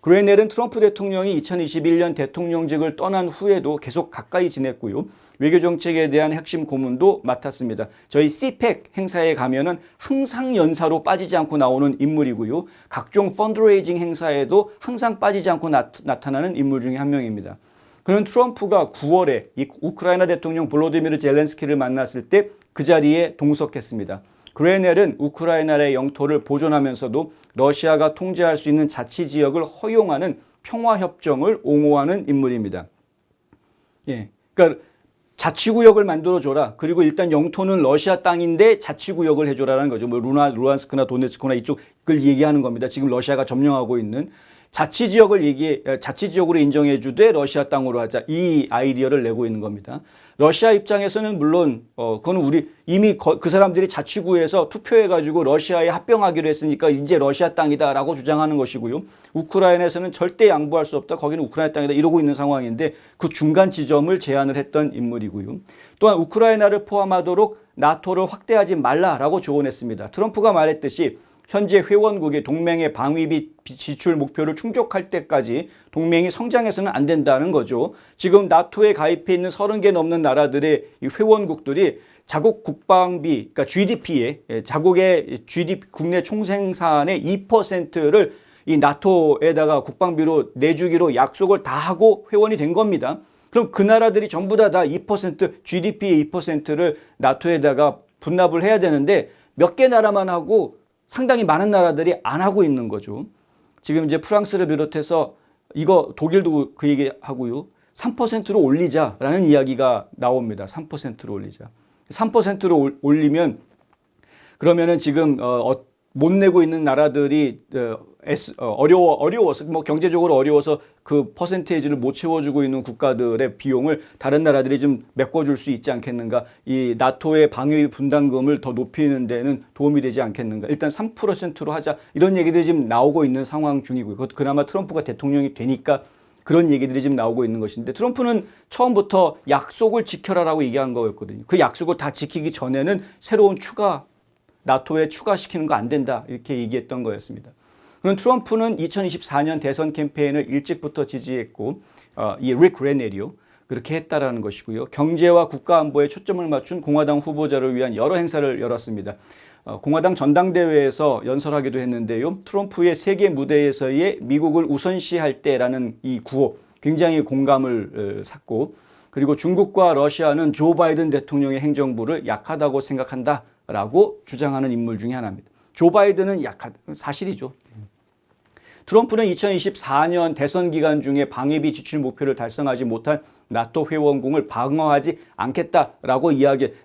그레넬은 트럼프 대통령이 2021년 대통령직을 떠난 후에도 계속 가까이 지냈고요. 외교정책에 대한 핵심 고문도 맡았습니다. 저희 CPEC 행사에 가면은 항상 연사로 빠지지 않고 나오는 인물이고요. 각종 펀드레이징 행사에도 항상 빠지지 않고 나타나는 인물 중에 한 명입니다. 그는 트럼프가 9월에 이 우크라이나 대통령 볼로디미르 젤렌스키를 만났을 때 그 자리에 동석했습니다. 그레넬은 우크라이나의 영토를 보존하면서도 러시아가 통제할 수 있는 자치지역을 허용하는 평화협정을 옹호하는 인물입니다. 예, 그러니까 자치구역을 만들어줘라. 그리고 일단 영토는 러시아 땅인데 자치구역을 해줘라는 거죠. 뭐 루안스크나 도네츠크나 이쪽을 얘기하는 겁니다. 지금 러시아가 점령하고 있는 자치지역으로 인정해주되 러시아 땅으로 하자. 이 아이디어를 내고 있는 겁니다. 러시아 입장에서는 물론 그건 이미 그 사람들이 자치구에서 투표해가지고 러시아에 합병하기로 했으니까 이제 러시아 땅이다라고 주장하는 것이고요. 우크라이나에서는 절대 양보할 수 없다. 거기는 우크라이나 땅이다. 이러고 있는 상황인데 그 중간 지점을 제안을 했던 인물이고요. 또한 우크라이나를 포함하도록 나토를 확대하지 말라라고 조언했습니다. 트럼프가 말했듯이 현재 회원국이 동맹의 방위비 지출 목표를 충족할 때까지 동맹이 성장해서는 안 된다는 거죠. 지금 나토에 가입해 있는 30개 넘는 나라들의 이 회원국들이 자국 국방비, 그러니까 자국의 GDP, 국내 총생산의 2%를 이 나토에다가 국방비로 내주기로 약속을 다 하고 회원이 된 겁니다. 그럼 그 나라들이 전부 다 2%, GDP의 2%를 나토에다가 분납을 해야 되는데 몇 개 나라만 하고 상당히 많은 나라들이 안 하고 있는 거죠. 지금 이제 프랑스를 비롯해서 이거 독일도 그 얘기 하고요. 3%로 올리자라는 이야기가 나옵니다. 3%로 올리자. 3%로 올리면 그러면은 지금 못 내고 있는 나라들이 어려워서 뭐 경제적으로 어려워서 그 퍼센테이지를 못 채워주고 있는 국가들의 비용을 다른 나라들이 좀 메꿔줄 수 있지 않겠는가. 이 나토의 방위 분담금을 더 높이는 데는 도움이 되지 않겠는가. 일단 3%로 하자. 이런 얘기들이 지금 나오고 있는 상황 중이고요. 그나마 트럼프가 대통령이 되니까 그런 얘기들이 지금 나오고 있는 것인데 트럼프는 처음부터 약속을 지켜라라고 얘기한 거였거든요. 그 약속을 다 지키기 전에는 새로운 나토에 추가시키는 거 안 된다 이렇게 얘기했던 거였습니다. 그럼 트럼프는 2024년 대선 캠페인을 일찍부터 지지했고 이 릭 그레넬이요. 그렇게 했다라는 것이고요. 경제와 국가안보에 초점을 맞춘 공화당 후보자를 위한 여러 행사를 열었습니다. 공화당 전당대회에서 연설하기도 했는데요. 트럼프의 세계 무대에서의 미국을 우선시할 때라는 이 구호 굉장히 공감을 샀고 그리고 중국과 러시아는 조 바이든 대통령의 행정부를 약하다고 생각한다라고 주장하는 인물 중에 하나입니다. 조 바이든은 사실이죠. 트럼프는 2024년 대선 기간 중에 방위비 지출 목표를 달성하지 못한 나토 회원국을 방어하지 않겠다라고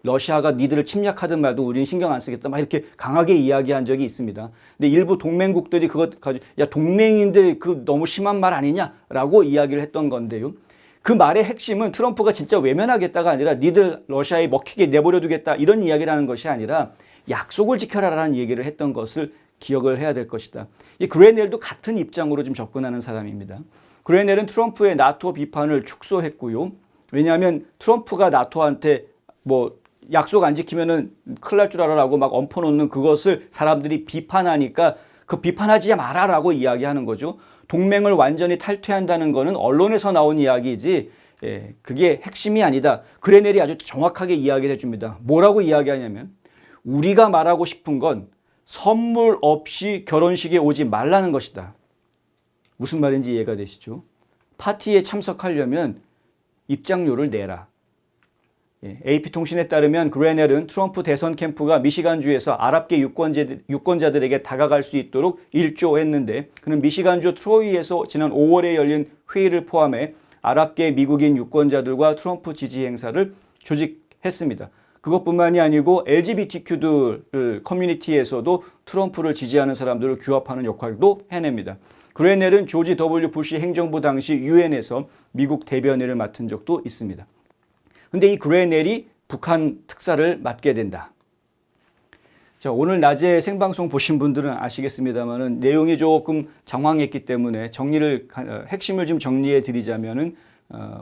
러시아가 니들을 침략하든 말든 우리는 신경 안 쓰겠다 막 이렇게 강하게 이야기한 적이 있습니다. 근데 일부 동맹국들이 그것 가지고 야 동맹인데 그 너무 심한 말 아니냐라고 이야기를 했던 건데요. 그 말의 핵심은 트럼프가 진짜 외면하겠다가 아니라 니들 러시아에 먹히게 내버려 두겠다 이런 이야기를 하는 것이 아니라 약속을 지켜라라는 얘기를 했던 것을 기억을 해야 될 것이다. 이 그레넬도 같은 입장으로 좀 접근하는 사람입니다. 그레넬은 트럼프의 나토 비판을 축소했고요. 왜냐하면 트럼프가 나토한테 뭐 약속 안 지키면은 큰일 날 줄 알아라고 막 엎어놓는 그것을 사람들이 비판하니까 그 비판하지 마라라고 이야기하는 거죠. 동맹을 완전히 탈퇴한다는 거는 언론에서 나온 이야기이지 그게 핵심이 아니다. 그레넬이 아주 정확하게 이야기를 해줍니다. 뭐라고 이야기하냐면 우리가 말하고 싶은 건 선물 없이 결혼식에 오지 말라는 것이다. 무슨 말인지 이해가 되시죠? 파티에 참석하려면 입장료를 내라. AP통신에 따르면 그레넬은 트럼프 대선 캠프가 미시간주에서 아랍계 유권자들에게 다가갈 수 있도록 일조했는데 그는 미시간주 트로이에서 지난 5월에 열린 회의를 포함해 아랍계 미국인 유권자들과 트럼프 지지 행사를 조직했습니다. 그것뿐만이 아니고 LGBTQ 커뮤니티에서도 트럼프를 지지하는 사람들을 규합하는 역할도 해냅니다. 그레넬은 조지 W 부시 행정부 당시 유엔에서 미국 대변인을 맡은 적도 있습니다. 근데 이 그레넬이 북한 특사를 맡게 된다. 자, 오늘 낮에 생방송 보신 분들은 아시겠습니다만은 내용이 조금 장황했기 때문에 핵심을 좀 정리해 드리자면은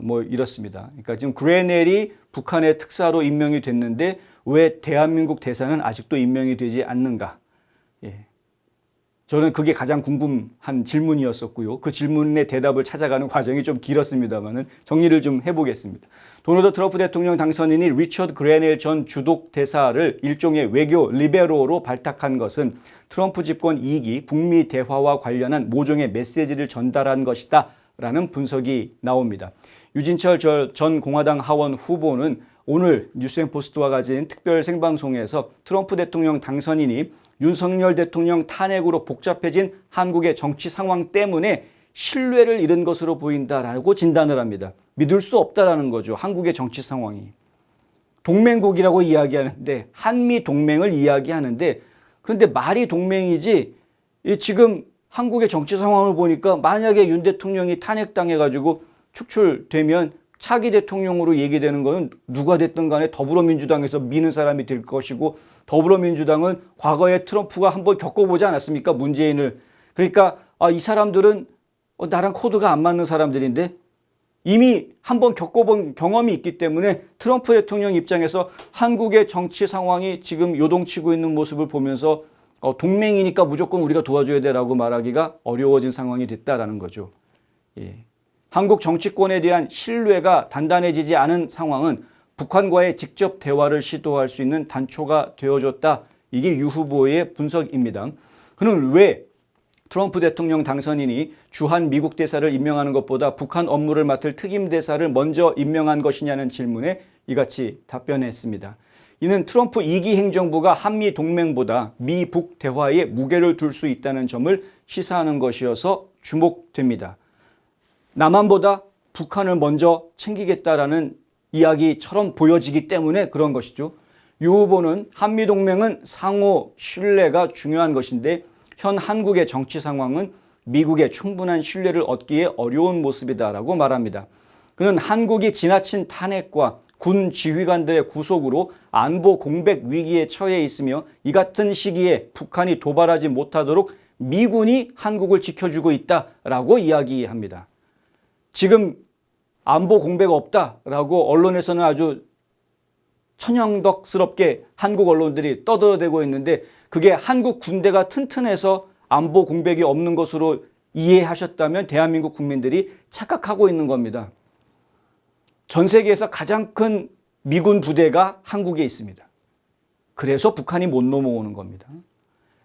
뭐 이렇습니다. 그러니까 지금 그레넬이 북한의 특사로 임명이 됐는데 왜 대한민국 대사는 아직도 임명이 되지 않는가? 저는 그게 가장 궁금한 질문이었었고요. 그 질문의 대답을 찾아가는 과정이 좀 길었습니다만은 정리를 좀 해보겠습니다. 도널드 트럼프 대통령 당선인이 리처드 그레넬 전 주독 대사를 일종의 외교 리베로로 발탁한 것은 트럼프 집권 2기 북미 대화와 관련한 모종의 메시지를 전달한 것이다 라는 분석이 나옵니다. 유진철 전 공화당 하원 후보는 오늘 뉴스앤포스트와 가진 특별 생방송에서 트럼프 대통령 당선인이 윤석열 대통령 탄핵으로 복잡해진 한국의 정치 상황 때문에 신뢰를 잃은 것으로 보인다라고 진단을 합니다. 믿을 수 없다라는 거죠. 한국의 정치 상황이. 동맹국이라고 이야기하는데 한미 동맹을 이야기하는데 그런데 말이 동맹이지 지금 한국의 정치 상황을 보니까 만약에 윤 대통령이 탄핵당해가지고 축출되면 차기 대통령으로 얘기되는 거는 누가 됐든 간에 더불어민주당에서 미는 사람이 될 것이고 더불어민주당은 과거에 트럼프가 한번 겪어보지 않았습니까? 문재인을. 그러니까 이 사람들은 나랑 코드가 안 맞는 사람들인데 이미 한번 겪어본 경험이 있기 때문에 트럼프 대통령 입장에서 한국의 정치 상황이 지금 요동치고 있는 모습을 보면서 동맹이니까 무조건 우리가 도와줘야 되라고 말하기가 어려워진 상황이 됐다라는 거죠. 예. 한국 정치권에 대한 신뢰가 단단해지지 않은 상황은 북한과의 직접 대화를 시도할 수 있는 단초가 되어줬다. 이게 유 후보의 분석입니다. 그는 왜 트럼프 대통령 당선인이 주한 미국 대사를 임명하는 것보다 북한 업무를 맡을 특임 대사를 먼저 임명한 것이냐는 질문에 이같이 답변했습니다. 이는 트럼프 2기 행정부가 한미 동맹보다 미북 대화에 무게를 둘 수 있다는 점을 시사하는 것이어서 주목됩니다. 남한보다 북한을 먼저 챙기겠다라는 이야기처럼 보여지기 때문에 그런 것이죠. 유 후보는 한미동맹은 상호 신뢰가 중요한 것인데 현 한국의 정치 상황은 미국의 충분한 신뢰를 얻기에 어려운 모습이다라고 말합니다. 그는 한국이 지나친 탄핵과 군 지휘관들의 구속으로 안보 공백 위기에 처해 있으며 이 같은 시기에 북한이 도발하지 못하도록 미군이 한국을 지켜주고 있다라고 이야기합니다. 지금 안보 공백 없다라고 언론에서는 아주 천연덕스럽게 한국 언론들이 떠들어대고 있는데 그게 한국 군대가 튼튼해서 안보 공백이 없는 것으로 이해하셨다면 대한민국 국민들이 착각하고 있는 겁니다. 전 세계에서 가장 큰 미군 부대가 한국에 있습니다. 그래서 북한이 못 넘어오는 겁니다.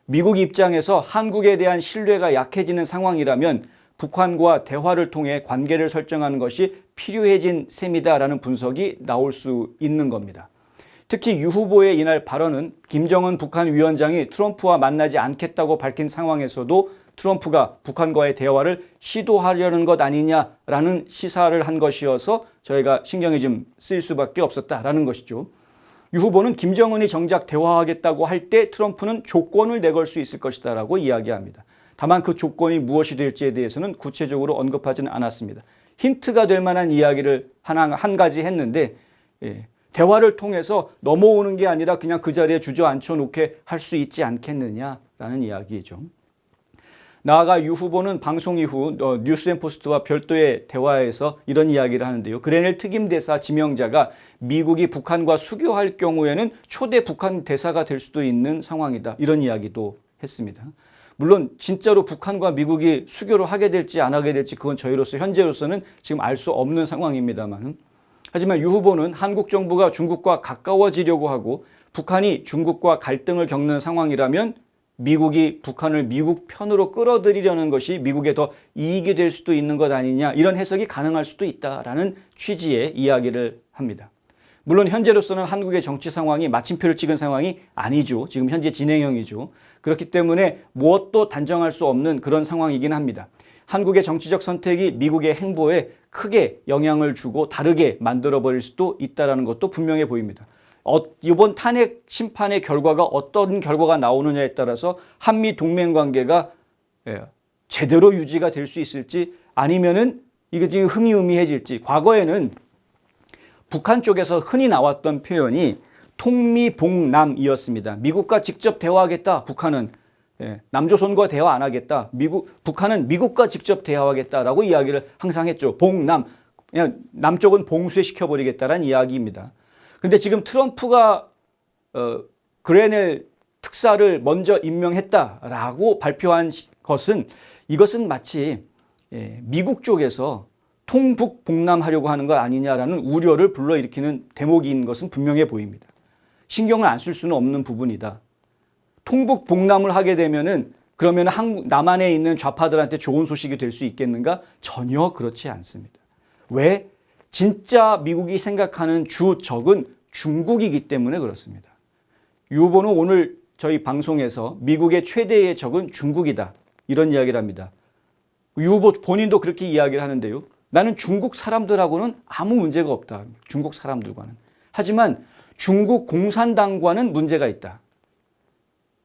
미국 입장에서 한국에 대한 신뢰가 약해지는 상황이라면 북한과 대화를 통해 관계를 설정하는 것이 필요해진 셈이다라는 분석이 나올 수 있는 겁니다. 특히 유 후보의 이날 발언은 김정은 북한 위원장이 트럼프와 만나지 않겠다고 밝힌 상황에서도 트럼프가 북한과의 대화를 시도하려는 것 아니냐라는 시사를 한 것이어서 저희가 신경이 좀 쓰일 수밖에 없었다라는 것이죠. 유 후보는 김정은이 정작 대화하겠다고 할 때 트럼프는 조건을 내걸 수 있을 것이다라고 이야기합니다. 다만 그 조건이 무엇이 될지에 대해서는 구체적으로 언급하지는 않았습니다. 힌트가 될 만한 이야기를 한 가지 했는데 대화를 통해서 넘어오는 게 아니라 그냥 그 자리에 주저앉혀 놓게 할 수 있지 않겠느냐라는 이야기죠. 나아가 유 후보는 방송 이후 뉴스앤포스트와 별도의 대화에서 이런 이야기를 하는데요. 그레넬 특임 대사 지명자가 미국이 북한과 수교할 경우에는 초대 북한 대사가 될 수도 있는 상황이다. 이런 이야기도 했습니다. 물론 진짜로 북한과 미국이 수교를 하게 될지 안 하게 될지 그건 저희로서 현재로서는 지금 알 수 없는 상황입니다만 하지만 유 후보는 한국 정부가 중국과 가까워지려고 하고 북한이 중국과 갈등을 겪는 상황이라면 미국이 북한을 미국 편으로 끌어들이려는 것이 미국에 더 이익이 될 수도 있는 것 아니냐 이런 해석이 가능할 수도 있다라는 취지의 이야기를 합니다. 물론 현재로서는 한국의 정치 상황이 마침표를 찍은 상황이 아니죠. 지금 현재 진행형이죠. 그렇기 때문에 무엇도 단정할 수 없는 그런 상황이긴 합니다. 한국의 정치적 선택이 미국의 행보에 크게 영향을 주고 다르게 만들어버릴 수도 있다는 것도 분명해 보입니다. 이번 탄핵 심판의 결과가 어떤 결과가 나오느냐에 따라서 한미 동맹 관계가 제대로 유지가 될 수 있을지 아니면은 이게 지금 흐미흐미해질지. 과거에는 북한 쪽에서 흔히 나왔던 표현이 통미봉남이었습니다. 미국과 직접 대화하겠다. 북한은 남조선과 대화 안 하겠다. 북한은 미국과 직접 대화하겠다라고 이야기를 항상 했죠. 봉남, 그냥 남쪽은 봉쇄시켜버리겠다라는 이야기입니다. 근데 지금 트럼프가 그레넬 특사를 먼저 임명했다라고 발표한 것은 이것은 마치 미국 쪽에서 통북복남하려고 하는 것 아니냐라는 우려를 불러일으키는 대목인 것은 분명해 보입니다. 신경을 안 쓸 수는 없는 부분이다. 통북복남을 하게 되면은 그러면 남한에 있는 좌파들한테 좋은 소식이 될 수 있겠는가? 전혀 그렇지 않습니다. 왜? 진짜 미국이 생각하는 주적은 중국이기 때문에 그렇습니다. 유 후보는 오늘 저희 방송에서 미국의 최대의 적은 중국이다. 이런 이야기를 합니다. 유 후보 본인도 그렇게 이야기를 하는데요. 나는 중국 사람들하고는 아무 문제가 없다. 중국 사람들과는. 하지만 중국 공산당과는 문제가 있다.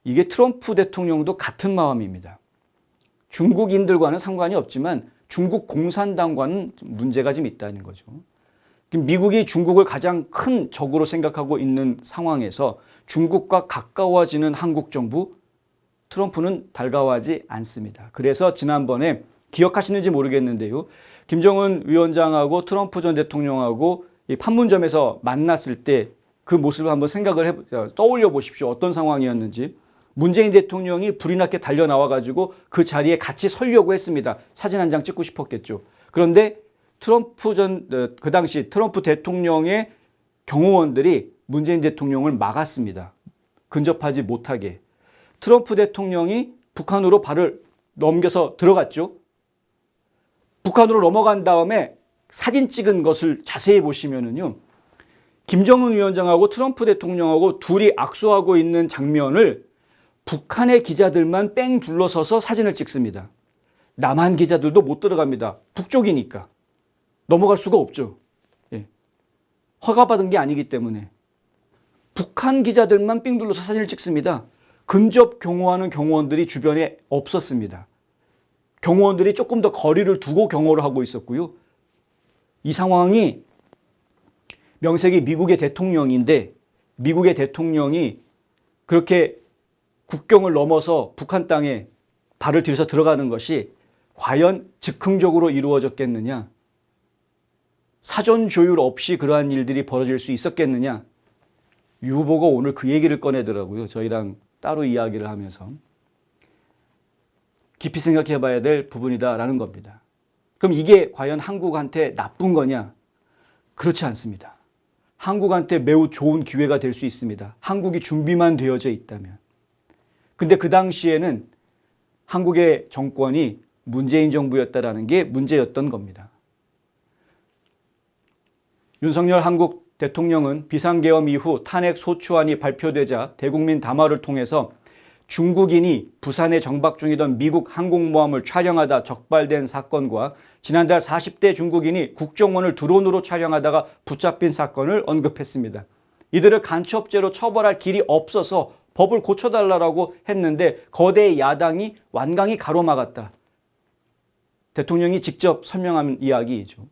이게 트럼프 대통령도 같은 마음입니다. 중국인들과는 상관이 없지만 중국 공산당과는 문제가 좀 있다는 거죠. 미국이 중국을 가장 큰 적으로 생각하고 있는 상황에서 중국과 가까워지는 한국 정부, 트럼프는 달가워하지 않습니다. 그래서 지난번에 기억하시는지 모르겠는데요. 김정은 위원장하고 트럼프 전 대통령하고 이 판문점에서 만났을 때 그 모습을 한번 떠올려 보십시오. 어떤 상황이었는지. 문재인 대통령이 불이 나게 달려 나와가지고 그 자리에 같이 서려고 했습니다. 사진 한 장 찍고 싶었겠죠. 그런데 그 당시 트럼프 대통령의 경호원들이 문재인 대통령을 막았습니다. 근접하지 못하게. 트럼프 대통령이 북한으로 발을 넘겨서 들어갔죠. 북한으로 넘어간 다음에 사진 찍은 것을 자세히 보시면은요. 김정은 위원장하고 트럼프 대통령하고 둘이 악수하고 있는 장면을 북한의 기자들만 뺑 둘러서서 사진을 찍습니다. 남한 기자들도 못 들어갑니다. 북쪽이니까. 넘어갈 수가 없죠. 예. 허가받은 게 아니기 때문에. 북한 기자들만 뺑 둘러서 사진을 찍습니다. 근접 경호하는 경호원들이 주변에 없었습니다. 경호원들이 조금 더 거리를 두고 경호를 하고 있었고요. 이 상황이 명색이 미국의 대통령인데 미국의 대통령이 그렇게 국경을 넘어서 북한 땅에 발을 들여서 들어가는 것이 과연 즉흥적으로 이루어졌겠느냐? 사전 조율 없이 그러한 일들이 벌어질 수 있었겠느냐? 유 후보가 오늘 그 얘기를 꺼내더라고요. 저희랑 따로 이야기를 하면서. 깊이 생각해 봐야 될 부분이다라는 겁니다. 그럼 이게 과연 한국한테 나쁜 거냐? 그렇지 않습니다. 한국한테 매우 좋은 기회가 될 수 있습니다. 한국이 준비만 되어져 있다면. 근데 그 당시에는 한국의 정권이 문재인 정부였다라는 게 문제였던 겁니다. 윤석열 한국 대통령은 비상계엄 이후 탄핵 소추안이 발표되자 대국민 담화를 통해서 중국인이 부산에 정박 중이던 미국 항공모함을 촬영하다 적발된 사건과 지난달 40대 중국인이 국정원을 드론으로 촬영하다가 붙잡힌 사건을 언급했습니다. 이들을 간첩죄로 처벌할 길이 없어서 법을 고쳐달라고 했는데 거대 야당이 완강히 가로막았다. 대통령이 직접 설명한 이야기이죠.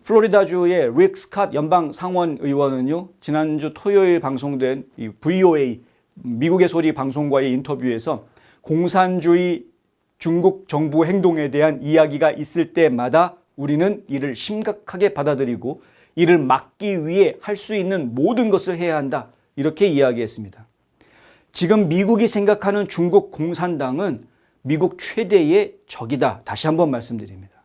플로리다주의 릭 스캇 연방 상원 의원은요, 지난주 토요일 방송된 이 VOA 미국의 소리 방송과의 인터뷰에서 공산주의 중국 정부 행동에 대한 이야기가 있을 때마다 우리는 이를 심각하게 받아들이고 이를 막기 위해 할 수 있는 모든 것을 해야 한다. 이렇게 이야기했습니다. 지금 미국이 생각하는 중국 공산당은 미국 최대의 적이다. 다시 한번 말씀드립니다.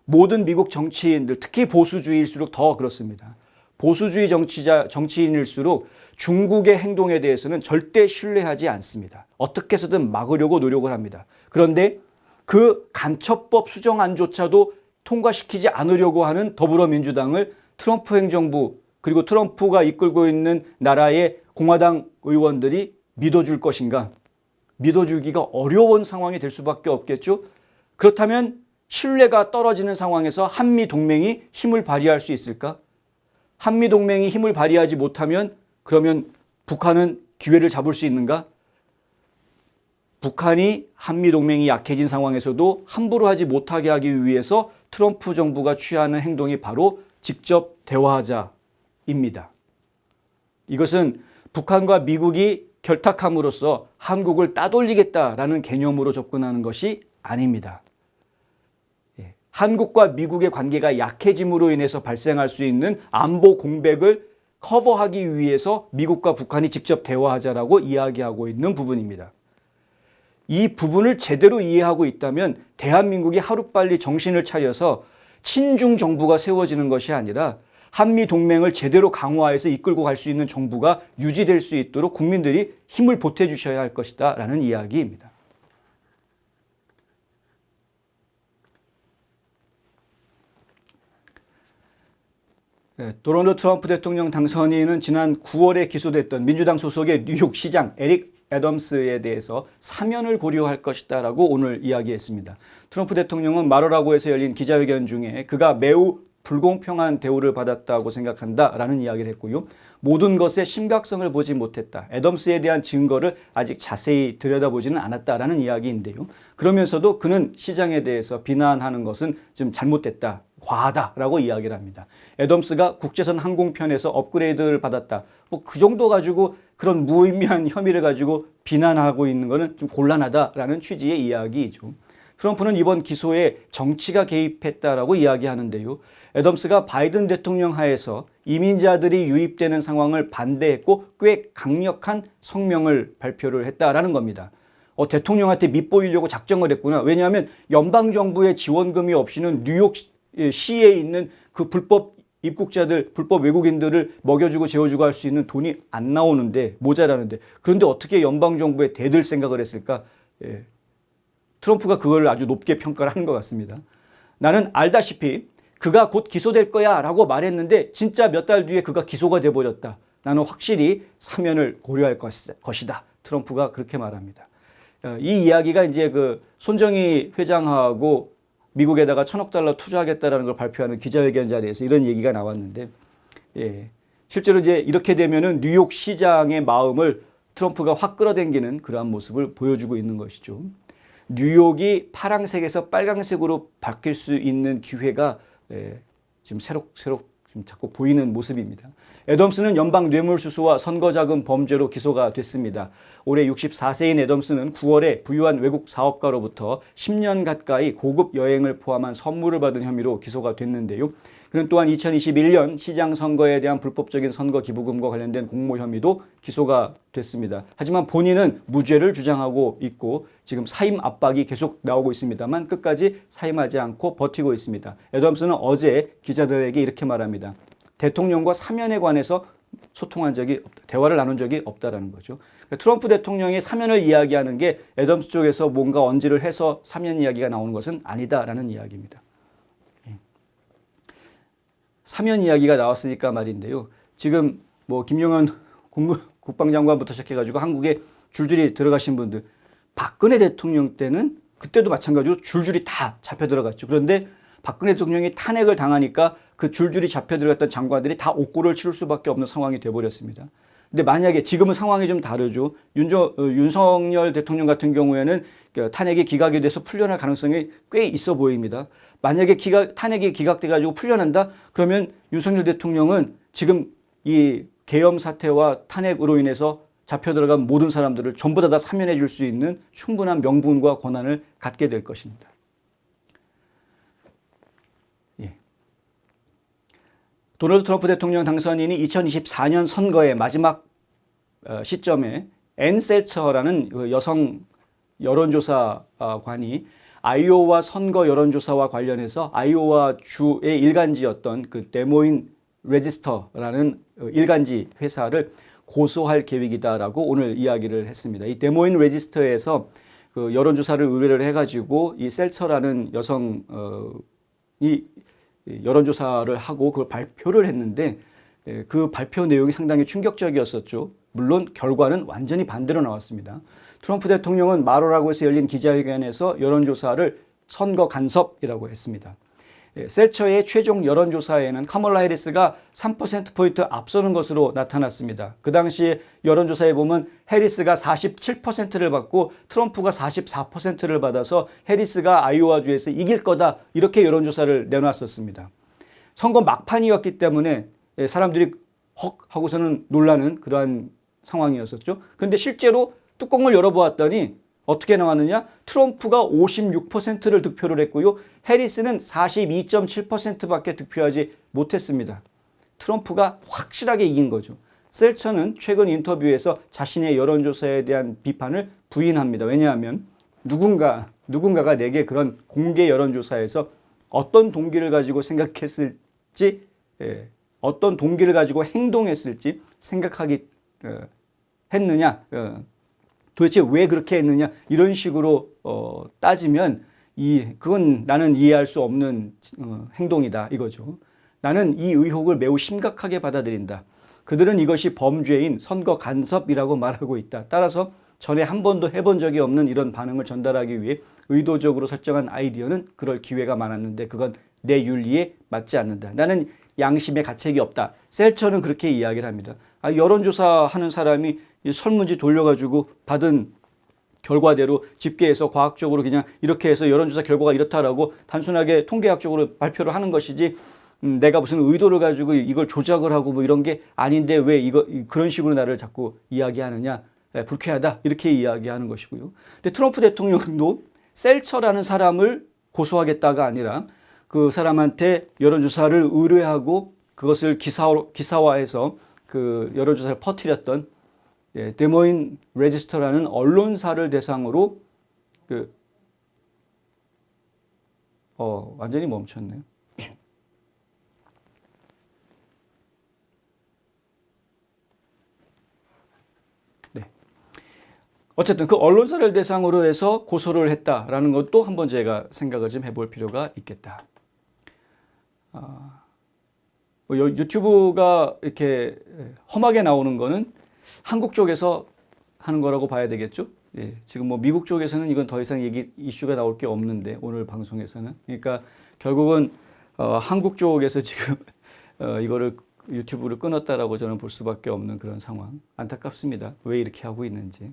모든 미국 정치인들, 특히 보수주의일수록 더 그렇습니다. 보수주의 정치인일수록 중국의 행동에 대해서는 절대 신뢰하지 않습니다. 어떻게 해서든 막으려고 노력을 합니다. 그런데 그 간첩법 수정안조차도 통과시키지 않으려고 하는 더불어민주당을 트럼프 행정부 그리고 트럼프가 이끌고 있는 나라의 공화당 의원들이 믿어줄 것인가? 믿어주기가 어려운 상황이 될 수밖에 없겠죠. 그렇다면 신뢰가 떨어지는 상황에서 한미동맹이 힘을 발휘할 수 있을까? 한미동맹이 힘을 발휘하지 못하면 그러면 북한은 기회를 잡을 수 있는가? 북한이 한미동맹이 약해진 상황에서도 함부로 하지 못하게 하기 위해서 트럼프 정부가 취하는 행동이 바로 직접 대화하자입니다. 이것은 북한과 미국이 결탁함으로써 한국을 따돌리겠다라는 개념으로 접근하는 것이 아닙니다. 한국과 미국의 관계가 약해짐으로 인해서 발생할 수 있는 안보 공백을 커버하기 위해서 미국과 북한이 직접 대화하자라고 이야기하고 있는 부분입니다. 이 부분을 제대로 이해하고 있다면 대한민국이 하루빨리 정신을 차려서 친중 정부가 세워지는 것이 아니라 한미 동맹을 제대로 강화해서 이끌고 갈 수 있는 정부가 유지될 수 있도록 국민들이 힘을 보태주셔야 할 것이다 라는 이야기입니다. 도널드 트럼프 대통령 당선인은 지난 9월에 기소됐던 민주당 소속의 뉴욕시장 에릭 애덤스에 대해서 사면을 고려할 것이다 라고 오늘 이야기했습니다. 트럼프 대통령은 마로라고에서 열린 기자회견 중에 그가 매우 불공평한 대우를 받았다고 생각한다 라는 이야기를 했고요. 모든 것의 심각성을 보지 못했다. 애덤스에 대한 증거를 아직 자세히 들여다보지는 않았다라는 이야기인데요. 그러면서도 그는 시장에 대해서 비난하는 것은 좀 잘못됐다, 과하다라고 이야기를 합니다. 애덤스가 국제선 항공편에서 업그레이드를 받았다. 뭐 그 정도 가지고 그런 무의미한 혐의를 가지고 비난하고 있는 것은 좀 곤란하다라는 취지의 이야기이죠. 트럼프는 이번 기소에 정치가 개입했다라고 이야기하는데요. 애덤스가 바이든 대통령 하에서 이민자들이 유입되는 상황을 반대했고 꽤 강력한 성명을 발표를 했다라는 겁니다. 대통령한테 밉보이려고 작정을 했구나. 왜냐하면 연방정부의 지원금이 없이는 뉴욕시에 있는 그 불법 입국자들, 불법 외국인들을 먹여주고 재워주고 할 수 있는 돈이 안 나오는데, 모자라는데. 그런데 어떻게 연방정부에 대들 생각을 했을까? 트럼프가 그걸 아주 높게 평가를 하는 것 같습니다. 나는 알다시피 그가 곧 기소될 거야 라고 말했는데 진짜 몇 달 뒤에 그가 기소가 돼버렸다. 나는 확실히 사면을 고려할 것이다. 트럼프가 그렇게 말합니다. 이 이야기가 이제 그 손정희 회장하고 미국에다가 $1,000억 투자하겠다라는 걸 발표하는 기자회견 자리에서 이런 얘기가 나왔는데, 실제로 이제 이렇게 되면은 뉴욕 시장의 마음을 트럼프가 확 끌어당기는 그러한 모습을 보여주고 있는 것이죠. 뉴욕이 파랑색에서 빨강색으로 바뀔 수 있는 기회가 지금 새록새록 지금 자꾸 보이는 모습입니다. 애덤스는 연방 뇌물수수와 선거자금 범죄로 기소가 됐습니다. 올해 64세인 애덤스는 9월에 부유한 외국 사업가로부터 10년 가까이 고급 여행을 포함한 선물을 받은 혐의로 기소가 됐는데요. 그는 또한 2021년 시장 선거에 대한 불법적인 선거 기부금과 관련된 공모 혐의도 기소가 됐습니다. 하지만 본인은 무죄를 주장하고 있고 지금 사임 압박이 계속 나오고 있습니다만 끝까지 사임하지 않고 버티고 있습니다. 애덤스는 어제 기자들에게 이렇게 말합니다. 대통령과 사면에 관해서 소통한 적이 없다. 대화를 나눈 적이 없다라는 거죠. 그러니까 트럼프 대통령이 사면을 이야기하는 게 애덤스 쪽에서 뭔가 언지를 해서 사면 이야기가 나오는 것은 아니다라는 이야기입니다. 사면 이야기가 나왔으니까 말인데요. 지금 뭐 김용현 국방장관부터 시작해가지고 한국에 줄줄이 들어가신 분들, 박근혜 대통령 때는 그때도 마찬가지로 줄줄이 다 잡혀 들어갔죠. 그런데 박근혜 대통령이 탄핵을 당하니까 그 줄줄이 잡혀 들어갔던 장관들이 다 옥고를 치를 수밖에 없는 상황이 돼버렸습니다. 근데 만약에 지금은 상황이 좀 다르죠. 윤석열 대통령 같은 경우에는 탄핵이 기각이 돼서 풀려날 가능성이 꽤 있어 보입니다. 만약에 탄핵이 기각돼가지고 풀려난다? 그러면 윤석열 대통령은 지금 이 계엄 사태와 탄핵으로 인해서 잡혀 들어간 모든 사람들을 전부 다 사면해 줄 수 있는 충분한 명분과 권한을 갖게 될 것입니다. 도널드 트럼프 대통령 당선인이 2024년 선거의 마지막 시점에 앤 셀처라는 여성 여론조사관이 아이오와 선거 여론조사와 관련해서 아이오와 주의 일간지였던 그 데모인 레지스터라는 일간지 회사를 고소할 계획이다라고 오늘 이야기를 했습니다. 이 데모인 레지스터에서 그 여론조사를 의뢰를 해가지고 이 셀처라는 여성이 여론조사를 하고 그걸 발표를 했는데 그 발표 내용이 상당히 충격적이었었죠. 물론 결과는 완전히 반대로 나왔습니다. 트럼프 대통령은 마로라고에서 열린 기자회견에서 여론조사를 선거 간섭이라고 했습니다. 셀처의 최종 여론조사에는 카멀라 해리스가 3%포인트 앞서는 것으로 나타났습니다. 그 당시 여론조사에 보면 해리스가 47%를 받고 트럼프가 44%를 받아서 해리스가 아이오와주에서 이길 거다 이렇게 여론조사를 내놨었습니다. 선거 막판이었기 때문에 사람들이 헉 하고서는 놀라는 그러한 상황이었었죠. 그런데 실제로 뚜껑을 열어보았더니 어떻게 나왔느냐? 트럼프가 56%를 득표를 했고요. 해리스는 42.7%밖에 득표하지 못했습니다. 트럼프가 확실하게 이긴 거죠. 셀처는 최근 인터뷰에서 자신의 여론조사에 대한 비판을 부인합니다. 왜냐하면 누군가가 내게 그런 공개 여론조사에서 어떤 동기를 가지고 생각했을지, 어떤 동기를 가지고 행동했을지 생각하기 했느냐, 도대체 왜 그렇게 했느냐, 이런 식으로 따지면 그건 나는 이해할 수 없는 행동이다 이거죠. 나는 이 의혹을 매우 심각하게 받아들인다. 그들은 이것이 범죄인 선거 간섭이라고 말하고 있다. 따라서 전에 한 번도 해본 적이 없는 이런 반응을 전달하기 위해 의도적으로 설정한 아이디어는 그럴 기회가 많았는데 그건 내 윤리에 맞지 않는다. 나는 양심의 가책이 없다. 셀처는 그렇게 이야기를 합니다. 여론조사 하는 사람이 설문지 돌려가지고 받은 결과대로 집계해서 과학적으로 그냥 이렇게 해서 여론조사 결과가 이렇다라고 단순하게 통계학적으로 발표를 하는 것이지, 내가 무슨 의도를 가지고 이걸 조작을 하고 뭐 이런 게 아닌데 왜 그런 식으로 나를 자꾸 이야기하느냐, 불쾌하다, 이렇게 이야기하는 것이고요. 근데 트럼프 대통령도 셀처라는 사람을 고소하겠다가 아니라 그 사람한테 여론조사를 의뢰하고 그것을 기사화해서 그 여론조사를 퍼뜨렸던 데모인 레지스터라는 언론사를 대상으로 완전히 멈췄네요. 어쨌든 그 언론사를 대상으로 해서 고소를 했다라는 것도 한번 제가 생각을 좀 해볼 필요가 있겠다. 유튜브가 이렇게 험하게 나오는 거는 한국 쪽에서 하는 거라고 봐야 되겠죠. 지금 뭐 미국 쪽에서는 이건 더 이상 이슈가 나올 게 없는데, 오늘 방송에서는. 그러니까 결국은 한국 쪽에서 지금 이거를 유튜브를 끊었다라고 저는 볼 수밖에 없는 그런 상황. 안타깝습니다. 왜 이렇게 하고 있는지.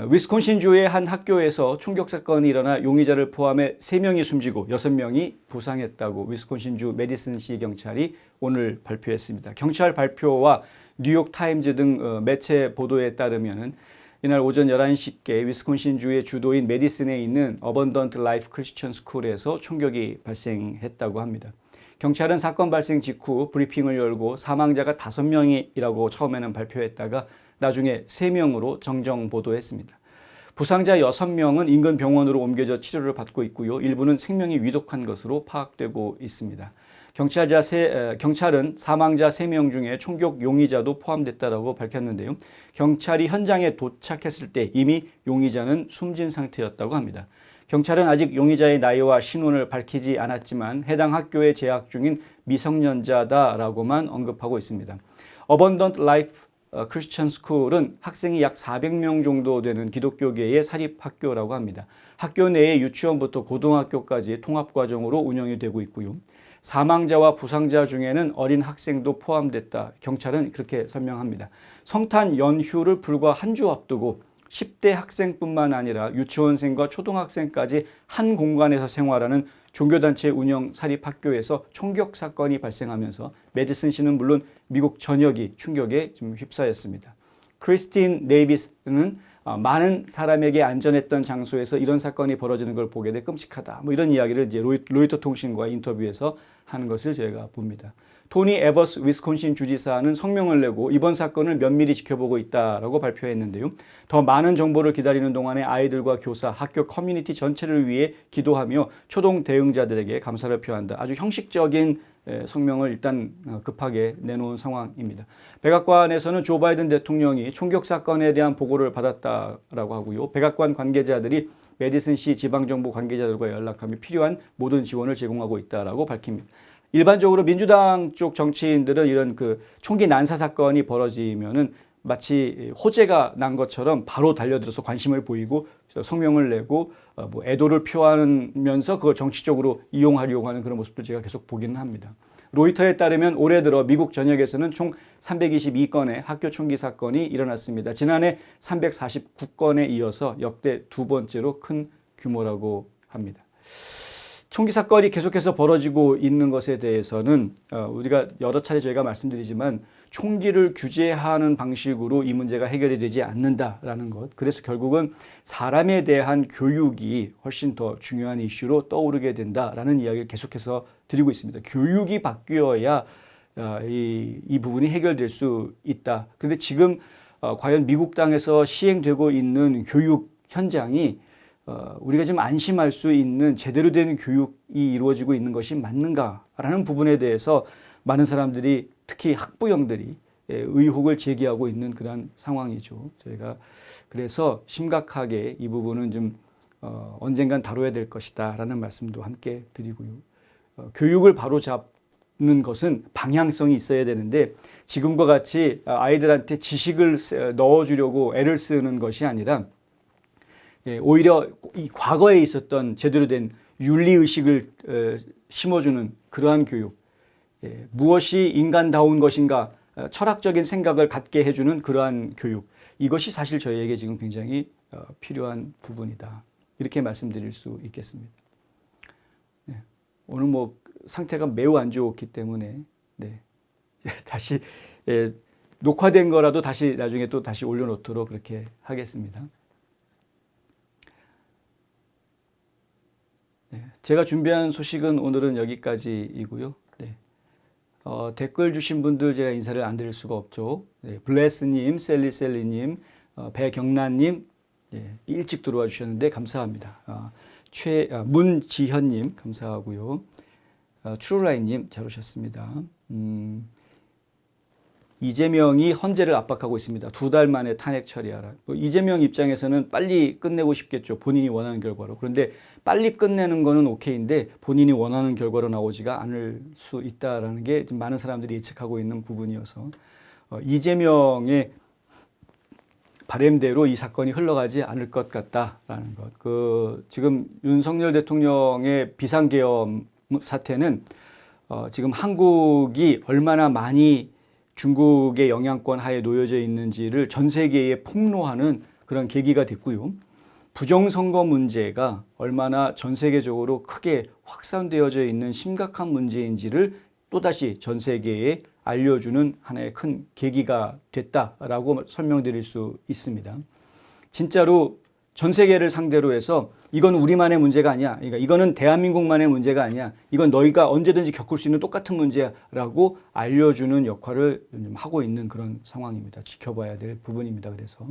위스콘신주의 한 학교에서 총격 사건이 일어나 용의자를 포함해 3명이 숨지고 6명이 부상했다고 위스콘신주 메디슨시 경찰이 오늘 발표했습니다. 경찰 발표와 뉴욕 타임즈 등 매체 보도에 따르면 이날 오전 11시께 위스콘신주의 주도인 메디슨에 있는 어번던트 라이프 크리스천 스쿨에서 총격이 발생했다고 합니다. 경찰은 사건 발생 직후 브리핑을 열고 사망자가 5명이라고 처음에는 발표했다가 나중에 3명으로 정정 보도했습니다. 부상자 6명은 인근 병원으로 옮겨져 치료를 받고 있고요. 일부는 생명이 위독한 것으로 파악되고 있습니다. 경찰은 사망자 3명 중에 총격 용의자도 포함됐다고 밝혔는데요. 경찰이 현장에 도착했을 때 이미 용의자는 숨진 상태였다고 합니다. 경찰은 아직 용의자의 나이와 신원을 밝히지 않았지만 해당 학교에 재학 중인 미성년자다라고만 언급하고 있습니다. 어번던트 라이프 크리스천 스쿨은 학생이 약 400명 정도 되는 기독교계의 사립학교라고 합니다. 학교 내에 유치원부터 고등학교까지 통합과정으로 운영이 되고 있고요. 사망자와 부상자 중에는 어린 학생도 포함됐다. 경찰은 그렇게 설명합니다. 성탄 연휴를 불과 한 주 앞두고 10대 학생뿐만 아니라 유치원생과 초등학생까지 한 공간에서 생활하는 종교단체 운영 사립학교에서 총격 사건이 발생하면서 메디슨시는 물론 미국 전역이 충격에 좀 휩싸였습니다. 크리스틴 네이비스는 많은 사람에게 안전했던 장소에서 이런 사건이 벌어지는 걸 보게 돼 끔찍하다. 뭐 이런 이야기를 이제 로이터 통신과 인터뷰에서 하는 것을 저희가 봅니다. 토니 에버스 위스콘신 주지사는 성명을 내고 이번 사건을 면밀히 지켜보고 있다라고 발표했는데요. 더 많은 정보를 기다리는 동안에 아이들과 교사, 학교 커뮤니티 전체를 위해 기도하며 초동 대응자들에게 감사를 표한다. 아주 형식적인 성명을 일단 급하게 내놓은 상황입니다. 백악관에서는 조 바이든 대통령이 총격 사건에 대한 보고를 받았다라고 하고요. 백악관 관계자들이 메디슨시 지방정부 관계자들과 연락하며 필요한 모든 지원을 제공하고 있다라고 밝힙니다. 일반적으로 민주당 쪽 정치인들은 이런 그 총기 난사 사건이 벌어지면은 마치 호재가 난 것처럼 바로 달려들어서 관심을 보이고 성명을 내고 뭐 애도를 표하면서 그걸 정치적으로 이용하려고 하는 그런 모습들 제가 계속 보기는 합니다. 로이터에 따르면 올해 들어 미국 전역에서는 총 322건의 학교 총기 사건이 일어났습니다. 지난해 349건에 이어서 역대 2번째로 큰 규모라고 합니다. 총기 사건이 계속해서 벌어지고 있는 것에 대해서는 우리가 여러 차례 저희가 말씀드리지만 총기를 규제하는 방식으로 이 문제가 해결이 되지 않는다라는 것. 그래서 결국은 사람에 대한 교육이 훨씬 더 중요한 이슈로 떠오르게 된다라는 이야기를 계속해서 드리고 있습니다. 교육이 바뀌어야 이 부분이 해결될 수 있다. 그런데 지금 과연 미국 땅에서 시행되고 있는 교육 현장이 우리가 지금 안심할 수 있는 제대로 된 교육이 이루어지고 있는 것이 맞는가라는 부분에 대해서 많은 사람들이 특히 학부형들이 의혹을 제기하고 있는 그런 상황이죠. 저희가 그래서 심각하게 이 부분은 좀 언젠간 다뤄야 될 것이다라는 말씀도 함께 드리고요. 교육을 바로잡는 것은 방향성이 있어야 되는데 지금과 같이 아이들한테 지식을 넣어주려고 애를 쓰는 것이 아니라 오히려 이 과거에 있었던 제대로 된 윤리의식을 심어주는 그러한 교육, 무엇이 인간다운 것인가 철학적인 생각을 갖게 해주는 그러한 교육, 이것이 사실 저희에게 지금 굉장히 필요한 부분이다. 이렇게 말씀드릴 수 있겠습니다. 오늘 뭐 상태가 매우 안 좋기 때문에 다시 녹화된 거라도 다시 나중에 또 다시 올려놓도록 그렇게 하겠습니다. 제가 준비한 소식은 오늘은 여기까지이고요. 댓글 주신 분들 제가 인사를 안 드릴 수가 없죠. 블레스님, 셀리님, 배경란님 일찍 들어와 주셨는데 감사합니다. 문지현님 감사하고요. 트루라인님 잘 오셨습니다. 이재명이 헌재를 압박하고 있습니다. 2달 만에 탄핵 처리하라. 이재명 입장에서는 빨리 끝내고 싶겠죠. 본인이 원하는 결과로. 그런데 빨리 끝내는 거는 오케이인데 본인이 원하는 결과로 나오지가 않을 수 있다라는 게 많은 사람들이 예측하고 있는 부분이어서 이재명의 바램대로 이 사건이 흘러가지 않을 것 같다라는 것. 지금 윤석열 대통령의 비상계엄 사태는 지금 한국이 얼마나 많이 중국의 영향권 하에 놓여져 있는지를 전 세계에 폭로하는 그런 계기가 됐고요. 부정선거 문제가 얼마나 전 세계적으로 크게 확산되어져 있는 심각한 문제인지를 또다시 전 세계에 알려주는 하나의 큰 계기가 됐다라고 설명드릴 수 있습니다. 진짜로 전 세계를 상대로 해서 이건 우리만의 문제가 아니야. 그러니까 이거는 대한민국만의 문제가 아니야. 이건 너희가 언제든지 겪을 수 있는 똑같은 문제라고 알려주는 역할을 하고 있는 그런 상황입니다. 지켜봐야 될 부분입니다. 그래서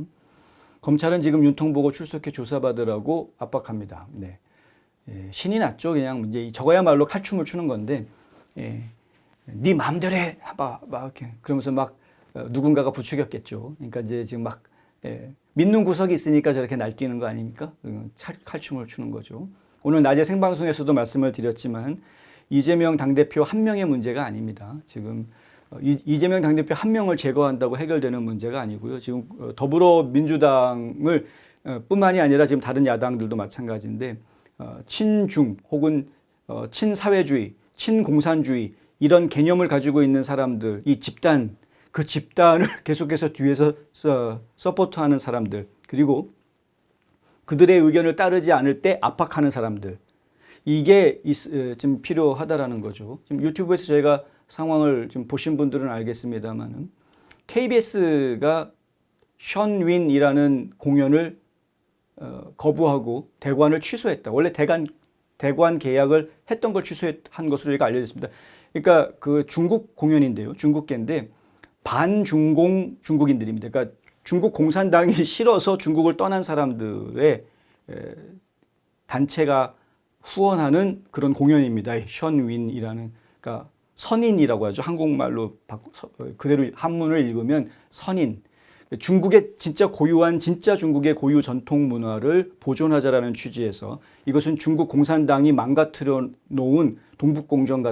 검찰은 지금 윤통보고 출석해 조사받으라고 압박합니다. 신이 났죠. 그냥 이제 저거야말로 칼춤을 추는 건데, 네 마음대로 해. 막 이렇게 그러면서 막 누군가가 부추겼겠죠. 그러니까 이제 지금 막 믿는 구석이 있으니까 저렇게 날뛰는 거 아닙니까? 칼춤을 추는 거죠. 오늘 낮에 생방송에서도 말씀을 드렸지만 이재명 당대표 한 명의 문제가 아닙니다. 지금 이재명 당대표 한 명을 제거한다고 해결되는 문제가 아니고요. 지금 더불어민주당을 뿐만이 아니라 지금 다른 야당들도 마찬가지인데 친중 혹은 친사회주의, 친공산주의 이런 개념을 가지고 있는 사람들, 이 집단, 그 집단을 계속해서 뒤에서 서포트하는 사람들, 그리고 그들의 의견을 따르지 않을 때 압박하는 사람들, 이게 좀 필요하다라는 거죠. 지금 유튜브에서 저희가 상황을 좀 보신 분들은 알겠습니다만은 KBS가 션윈이라는 공연을 거부하고 대관을 취소했다. 원래 대관 계약을 했던 걸 취소한 것으로 저희가 알려졌습니다. 그러니까 그 중국 공연인데요. 중국계인데 반중공 중국인들입니다. 그러니까 중국 공산당이 싫어서 중국을 떠난 사람들의 단체가 후원하는 그런 공연입니다. 션윈이라는, 그러니까 선인이라고 하죠. 한국말로 그대로 한문을 읽으면 선인. 중국의 진짜 고유한 진짜 중국의 고유 전통 문화를 보존하자라는 취지에서 이것은 중국 공산당이 망가뜨려 놓은 동북공정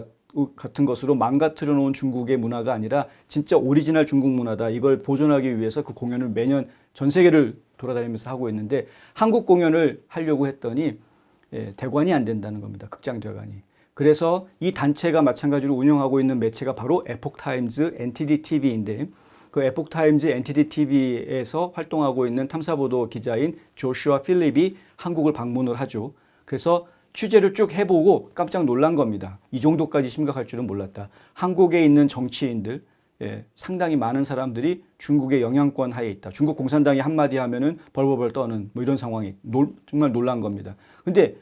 같은 것으로 망가뜨려 놓은 중국의 문화가 아니라 진짜 오리지널 중국 문화다. 이걸 보존하기 위해서 그 공연을 매년 전 세계를 돌아다니면서 하고 있는데 한국 공연을 하려고 했더니 대관이 안 된다는 겁니다. 극장 대관이. 그래서 이 단체가 마찬가지로 운영하고 있는 매체가 바로 에폭타임즈 NTD-TV인데 그 에폭타임즈 NTD-TV에서 활동하고 있는 탐사보도 기자인 조슈아 필립이 한국을 방문을 하죠. 그래서 취재를 쭉 해보고 깜짝 놀란 겁니다. 이 정도까지 심각할 줄은 몰랐다. 한국에 있는 정치인들, 상당히 많은 사람들이 중국의 영향권 하에 있다. 중국 공산당이 한마디 하면은 벌벌벌 떠는 뭐 이런 상황이 정말 놀란 겁니다. 근데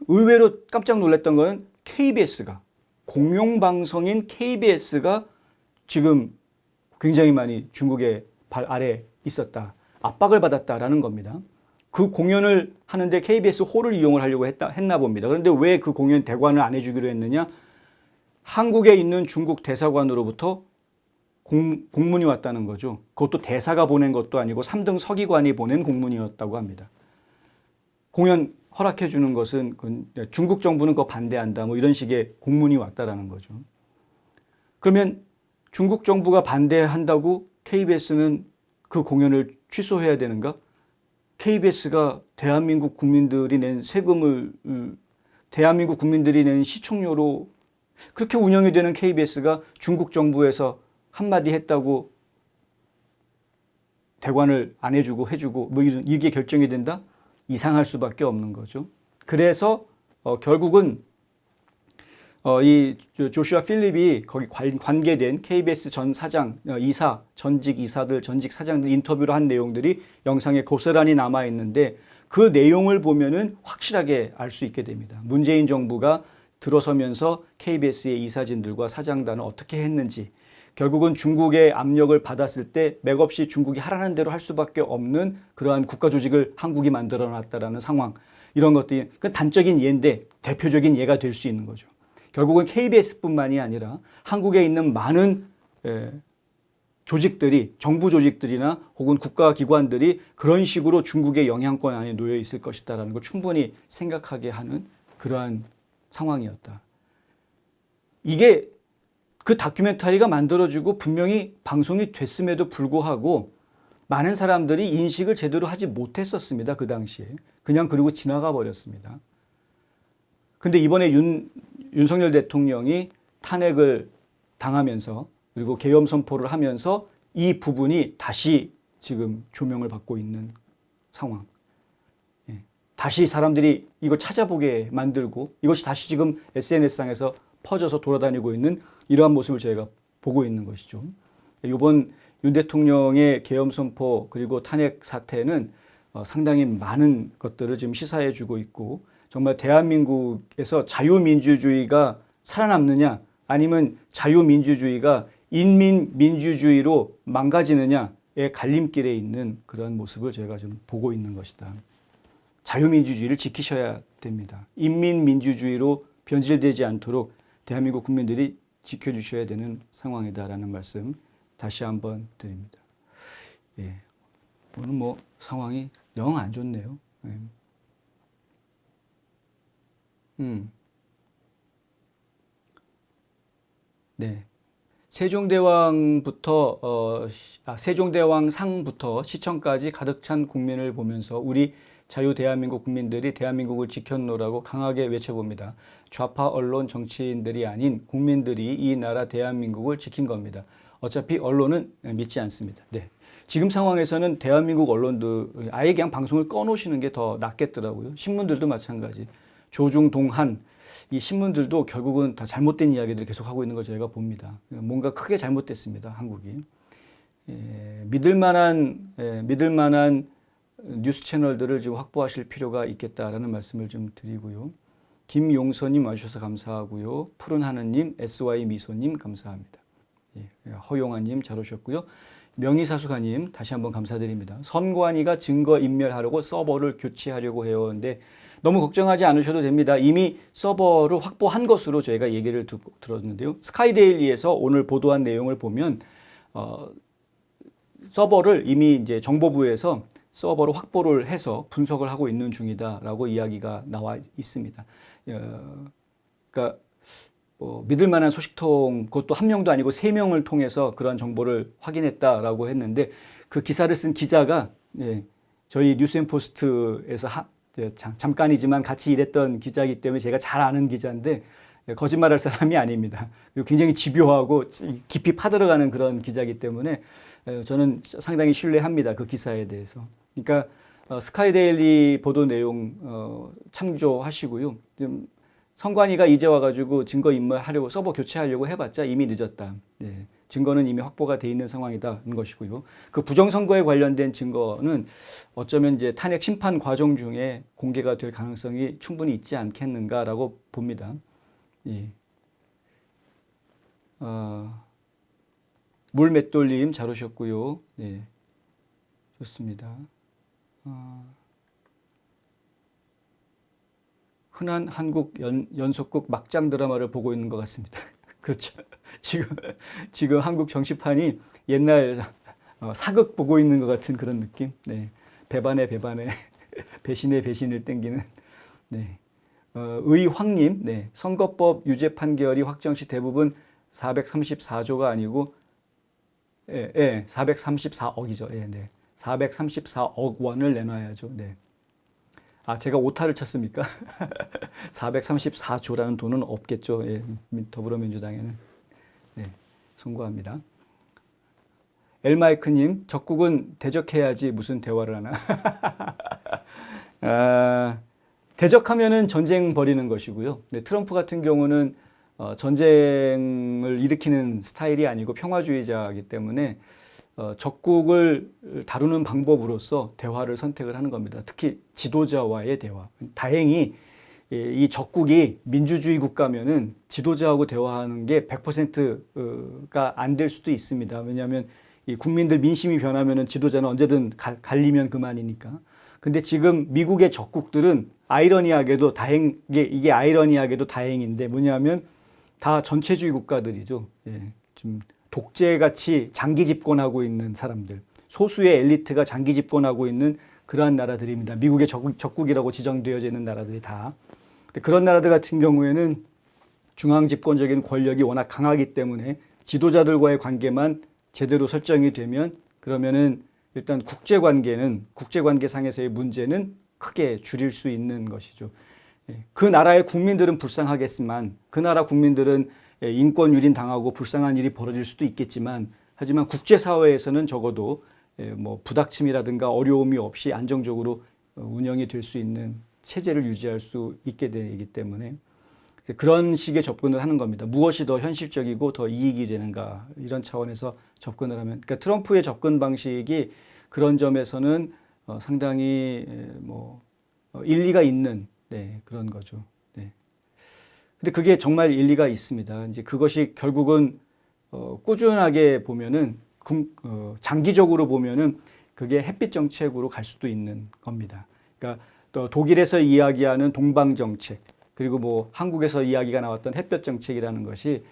의외로 깜짝 놀랐던 거는 KBS가, 공영방송인 KBS가 지금 굉장히 많이 중국의 발 아래 있었다. 압박을 받았다라는 겁니다. 그 공연을 하는데 KBS 홀을 이용을 하려고 했나 봅니다. 그런데 왜 그 공연 대관을 안 해주기로 했느냐? 한국에 있는 중국 대사관으로부터 공문이 왔다는 거죠. 그것도 대사가 보낸 것도 아니고 3등 서기관이 보낸 공문이었다고 합니다. 공연 허락해 주는 것은 중국 정부는 그거 반대한다. 뭐 이런 식의 공문이 왔다라는 거죠. 그러면 중국 정부가 반대한다고 KBS는 그 공연을 취소해야 되는가? KBS가 대한민국 국민들이 낸 세금을, 대한민국 국민들이 낸 시청료로 그렇게 운영이 되는 KBS가 중국 정부에서 한마디 했다고 대관을 안 해주고 해주고 뭐 이게 결정이 된다? 이상할 수밖에 없는 거죠. 그래서 결국은 이 조슈아 필립이 거기 관계된 KBS 전 사장, 이사, 전직 이사들, 전직 사장들 인터뷰를 한 내용들이 영상에 고스란히 남아 있는데 그 내용을 보면은 확실하게 알 수 있게 됩니다. 문재인 정부가 들어서면서 KBS의 이사진들과 사장단을 어떻게 했는지, 결국은 중국의 압력을 받았을 때 맥없이 중국이 하라는 대로 할 수밖에 없는 그러한 국가 조직을 한국이 만들어 놨다라는 상황, 이런 것들이 그 단적인 예인데 대표적인 예가 될 수 있는 거죠. 결국은 KBS뿐만이 아니라 한국에 있는 많은 조직들이, 정부 조직들이나 혹은 국가기관들이 그런 식으로 중국의 영향권 안에 놓여 있을 것이다라는 걸 충분히 생각하게 하는 그러한 상황이었다. 이게 그 다큐멘터리가 만들어지고 분명히 방송이 됐음에도 불구하고 많은 사람들이 인식을 제대로 하지 못했었습니다. 그 당시에. 그냥 그러고 지나가 버렸습니다. 근데 이번에 윤석열 대통령이 탄핵을 당하면서 그리고 계엄 선포를 하면서 이 부분이 다시 지금 조명을 받고 있는 상황. 다시 사람들이 이걸 찾아보게 만들고 이것이 다시 지금 SNS상에서 퍼져서 돌아다니고 있는 이러한 모습을 저희가 보고 있는 것이죠. 이번 윤 대통령의 계엄 선포 그리고 탄핵 사태는 상당히 많은 것들을 지금 시사해 주고 있고 정말 대한민국에서 자유민주주의가 살아남느냐 아니면 자유민주주의가 인민민주주의로 망가지느냐의 갈림길에 있는 그런 모습을 저희가 좀 보고 있는 것이다. 자유민주주의를 지키셔야 됩니다. 인민민주주의로 변질되지 않도록 대한민국 국민들이 지켜주셔야 되는 상황이다라는 말씀 다시 한번 드립니다. 오늘 뭐 상황이 영 안 좋네요. 네. 세종대왕 상부터 시청까지 가득 찬 국민을 보면서 우리 자유 대한민국 국민들이 대한민국을 지켜노라고 강하게 외쳐봅니다. 좌파 언론 정치인들이 아닌 국민들이 이 나라 대한민국을 지킨 겁니다. 어차피 언론은 믿지 않습니다. 네. 지금 상황에서는 대한민국 언론들 아예 그냥 방송을 꺼놓으시는 게 더 낫겠더라고요. 신문들도 마찬가지. 조중, 동한 이 신문들도 결국은 다 잘못된 이야기들을 계속하고 있는 걸 저희가 봅니다. 뭔가 크게 잘못됐습니다. 한국이. 믿을 만한 뉴스 채널들을 좀 확보하실 필요가 있겠다라는 말씀을 좀 드리고요. 김용서님 와주셔서 감사하고요. 푸른 하느님, SY 미소님 감사합니다. 허용아님 잘 오셨고요. 명의사수가님 다시 한번 감사드립니다. 선관위가 증거인멸하려고 서버를 교체하려고 해오는데 너무 걱정하지 않으셔도 됩니다. 이미 서버를 확보한 것으로 저희가 얘기를 들었는데요. 스카이데일리에서 오늘 보도한 내용을 보면 서버를 이미 이제 정보부에서 서버로 확보를 해서 분석을 하고 있는 중이다라고 이야기가 나와 있습니다. 그러니까 믿을 만한 소식통, 그것도 한 명도 아니고 3명을 통해서 그런 정보를 확인했다라고 했는데 그 기사를 쓴 기자가 저희 뉴스앤포스트에서 잠깐이지만 같이 일했던 기자이기 때문에 제가 잘 아는 기자인데 거짓말할 사람이 아닙니다. 그리고 굉장히 집요하고 깊이 파들어가는 그런 기자이기 때문에 저는 상당히 신뢰합니다. 그 기사에 대해서. 그러니까 스카이데일리 보도 내용 참조하시고요. 지금 선관위가 이제 와가지고 증거 인멸하려고 서버 교체하려고 해봤자 이미 늦었다. 네, 증거는 이미 확보가 돼 있는 상황이다는 것이고요. 그 부정선거에 관련된 증거는 어쩌면 이제 탄핵 심판 과정 중에 공개가 될 가능성이 충분히 있지 않겠는가라고 봅니다. 예. 물맷돌님 잘 오셨고요. 네, 좋습니다. 흔한 한국 연속극 막장 드라마를 보고 있는 것 같습니다. 그렇죠. 지금 한국 정치판이 옛날 사극 보고 있는 것 같은 그런 느낌. 네, 배반에 배신에 배신을 땡기는. 네, 의황님, 네, 선거법 유죄 판결이 확정 시 대부분 434조가 아니고 434억이죠. 예, 네. 434억 원을 내놔야죠. 네. 아, 제가 오타를 쳤습니까? 434조라는 돈은 없겠죠. 예, 더불어민주당에는. 네, 송구합니다. 엘마이크님, 적국은 대적해야지 무슨 대화를 하나. 대적하면은 전쟁 벌이는 것이고요. 네, 트럼프 같은 경우는 전쟁을 일으키는 스타일이 아니고 평화주의자이기 때문에 적국을 다루는 방법으로서 대화를 선택을 하는 겁니다. 특히 지도자와의 대화. 다행히 이 적국이 민주주의 국가면은 지도자하고 대화하는 게 100%가 안 될 수도 있습니다. 왜냐하면 이 국민들 민심이 변하면은 지도자는 언제든 갈리면 그만이니까. 근데 지금 미국의 적국들은 아이러니하게도 이게 아이러니하게도 다행인데 뭐냐면 다 전체주의 국가들이죠. 예, 좀 독재같이 장기 집권하고 있는 사람들, 소수의 엘리트가 장기 집권하고 있는 그러한 나라들입니다. 미국의 적국이라고 지정되어져 있는 나라들이 다. 그런 나라들 같은 경우에는 중앙 집권적인 권력이 워낙 강하기 때문에 지도자들과의 관계만 제대로 설정이 되면 그러면은 일단 국제관계상에서의 문제는 크게 줄일 수 있는 것이죠. 그 나라의 국민들은 불쌍하겠지만 그 나라 국민들은 인권 유린 당하고 불쌍한 일이 벌어질 수도 있겠지만 하지만 국제사회에서는 적어도 뭐 부닥침이라든가 어려움이 없이 안정적으로 운영이 될 수 있는 체제를 유지할 수 있게 되기 때문에 그런 식의 접근을 하는 겁니다. 무엇이 더 현실적이고 더 이익이 되는가 이런 차원에서 접근을 하면 그러니까 트럼프의 접근 방식이 그런 점에서는 상당히 뭐 일리가 있는 그런 거죠. 네. 근데 그게 정말 일리가 있습니다. 이제 그것이 결국은 꾸준하게 보면은 장기적으로 보면은 그게 햇빛 정책으로 갈 수도 있는 겁니다. 그러니까 또 독일에서 이야기하는 동방 정책 그리고 뭐 한국에서 이야기가 나왔던 햇볕 정책이라는 것이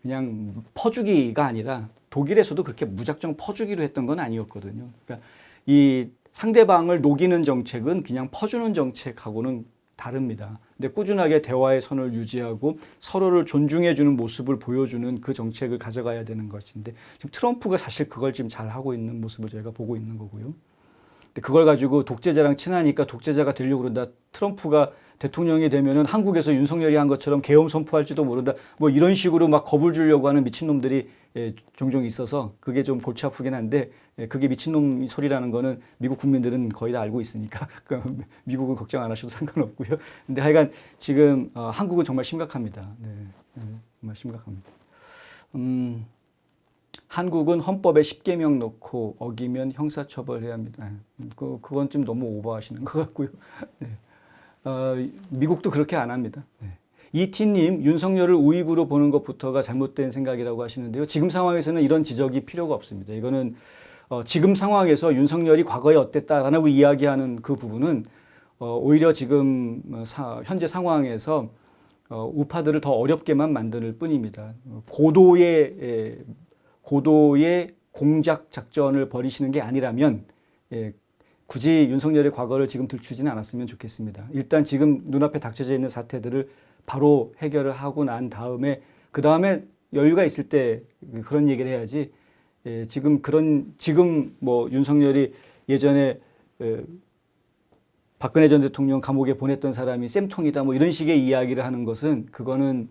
그냥 퍼주기가 아니라 독일에서도 그렇게 무작정 퍼주기로 했던 건 아니었거든요. 그러니까 이 상대방을 녹이는 정책은 그냥 퍼주는 정책하고는 다릅니다. 근데 꾸준하게 대화의 선을 유지하고 서로를 존중해주는 모습을 보여주는 그 정책을 가져가야 되는 것인데 지금 트럼프가 사실 그걸 지금 잘 하고 있는 모습을 저희가 보고 있는 거고요. 근데 그걸 가지고 독재자랑 친하니까 독재자가 되려고 그런다. 트럼프가 대통령이 되면은 한국에서 윤석열이 한 것처럼 계엄 선포할지도 모른다. 뭐 이런 식으로 막 겁을 주려고 하는 미친놈들이 종종 있어서 그게 좀 골치 아프긴 한데 그게 미친놈 소리라는 거는 미국 국민들은 거의 다 알고 있으니까 미국은 걱정 안 하셔도 상관없고요. 근데 하여간 지금 한국은 정말 심각합니다. 네, 정말 심각합니다. 한국은 헌법에 10개명 넣고 어기면 형사처벌해야 합니다. 그건 좀 너무 오버하시는 것 같고요. 네. 미국도 그렇게 안 합니다. 네. 이티님, 윤석열을 우익으로 보는 것부터가 잘못된 생각이라고 하시는데요. 지금 상황에서는 이런 지적이 필요가 없습니다. 이거는 지금 상황에서 윤석열이 과거에 어땠다라고 이야기하는 그 부분은 오히려 지금 현재 상황에서 우파들을 더 어렵게만 만들 뿐입니다. 고도의 공작 작전을 벌이시는 게 아니라면 굳이 윤석열의 과거를 지금 들추지는 않았으면 좋겠습니다. 일단 지금 눈앞에 닥쳐져 있는 사태들을 바로 해결을 하고 난 다음에 그 다음에 여유가 있을 때 그런 얘기를 해야지. 지금 뭐 윤석열이 예전에 박근혜 전 대통령 감옥에 보냈던 사람이 쌤통이다 뭐 이런 식의 이야기를 하는 것은 그거는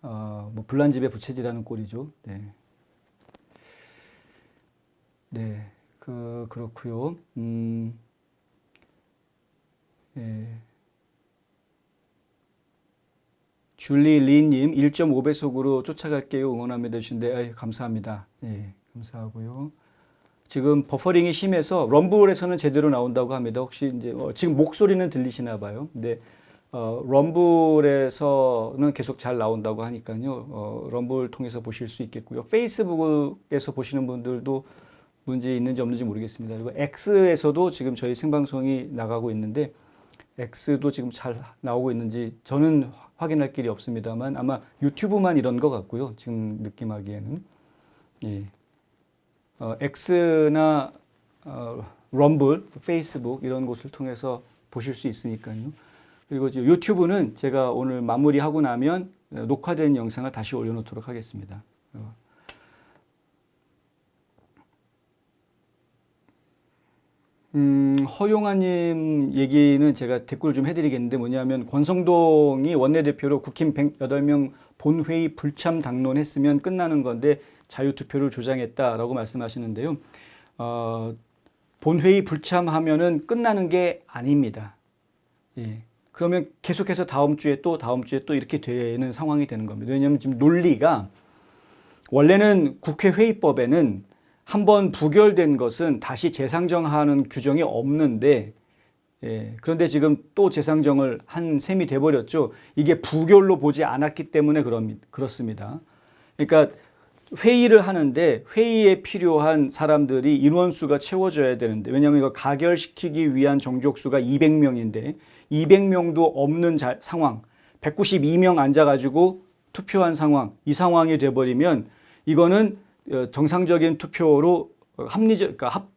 뭐 불난집에 부채질하는 꼴이죠. 네. 네. 그렇고요. 줄리 리님 1.5배속으로 쫓아갈게요. 응원합니다 주신데 감사합니다. 예, 감사하고요. 지금 버퍼링이 심해서 럼블에서는 제대로 나온다고 합니다. 혹시 이제 지금 목소리는 들리시나 봐요. 근데 럼블에서는 계속 잘 나온다고 하니까요. 럼블 통해서 보실 수 있겠고요. 페이스북에서 보시는 분들도 문제 있는지 없는지 모르겠습니다. 그리고 X에서도 지금 저희 생방송이 나가고 있는데 X도 지금 잘 나오고 있는지 저는 확인할 길이 없습니다만 아마 유튜브만 이런 것 같고요. 지금 느낌하기에는. 예. X나 럼블, 페이스북 이런 곳을 통해서 보실 수 있으니까요. 그리고 유튜브는 제가 오늘 마무리하고 나면 녹화된 영상을 다시 올려놓도록 하겠습니다. 허용아님 얘기는 제가 댓글을 좀 해드리겠는데 뭐냐면 권성동이 원내대표로 국힘 108명 본회의 불참 당론했으면 끝나는 건데 자유투표를 조장했다라고 말씀하시는데요. 본회의 불참하면은 끝나는 게 아닙니다. 예. 그러면 계속해서 다음 주에 또 이렇게 되는 상황이 되는 겁니다. 왜냐하면 지금 논리가 원래는 국회 회의법에는 한번 부결된 것은 다시 재상정하는 규정이 없는데 예, 그런데 지금 또 재상정을 한 셈이 돼버렸죠. 이게 부결로 보지 않았기 때문에 그렇습니다. 그러니까 회의를 하는데 회의에 필요한 사람들이 인원수가 채워져야 되는데 왜냐하면 이거 가결시키기 위한 정족수가 200명인데 200명도 없는 상황 192명 앉아가지고 투표한 상황 이 상황이 돼버리면 이거는 정상적인 투표로 그러니까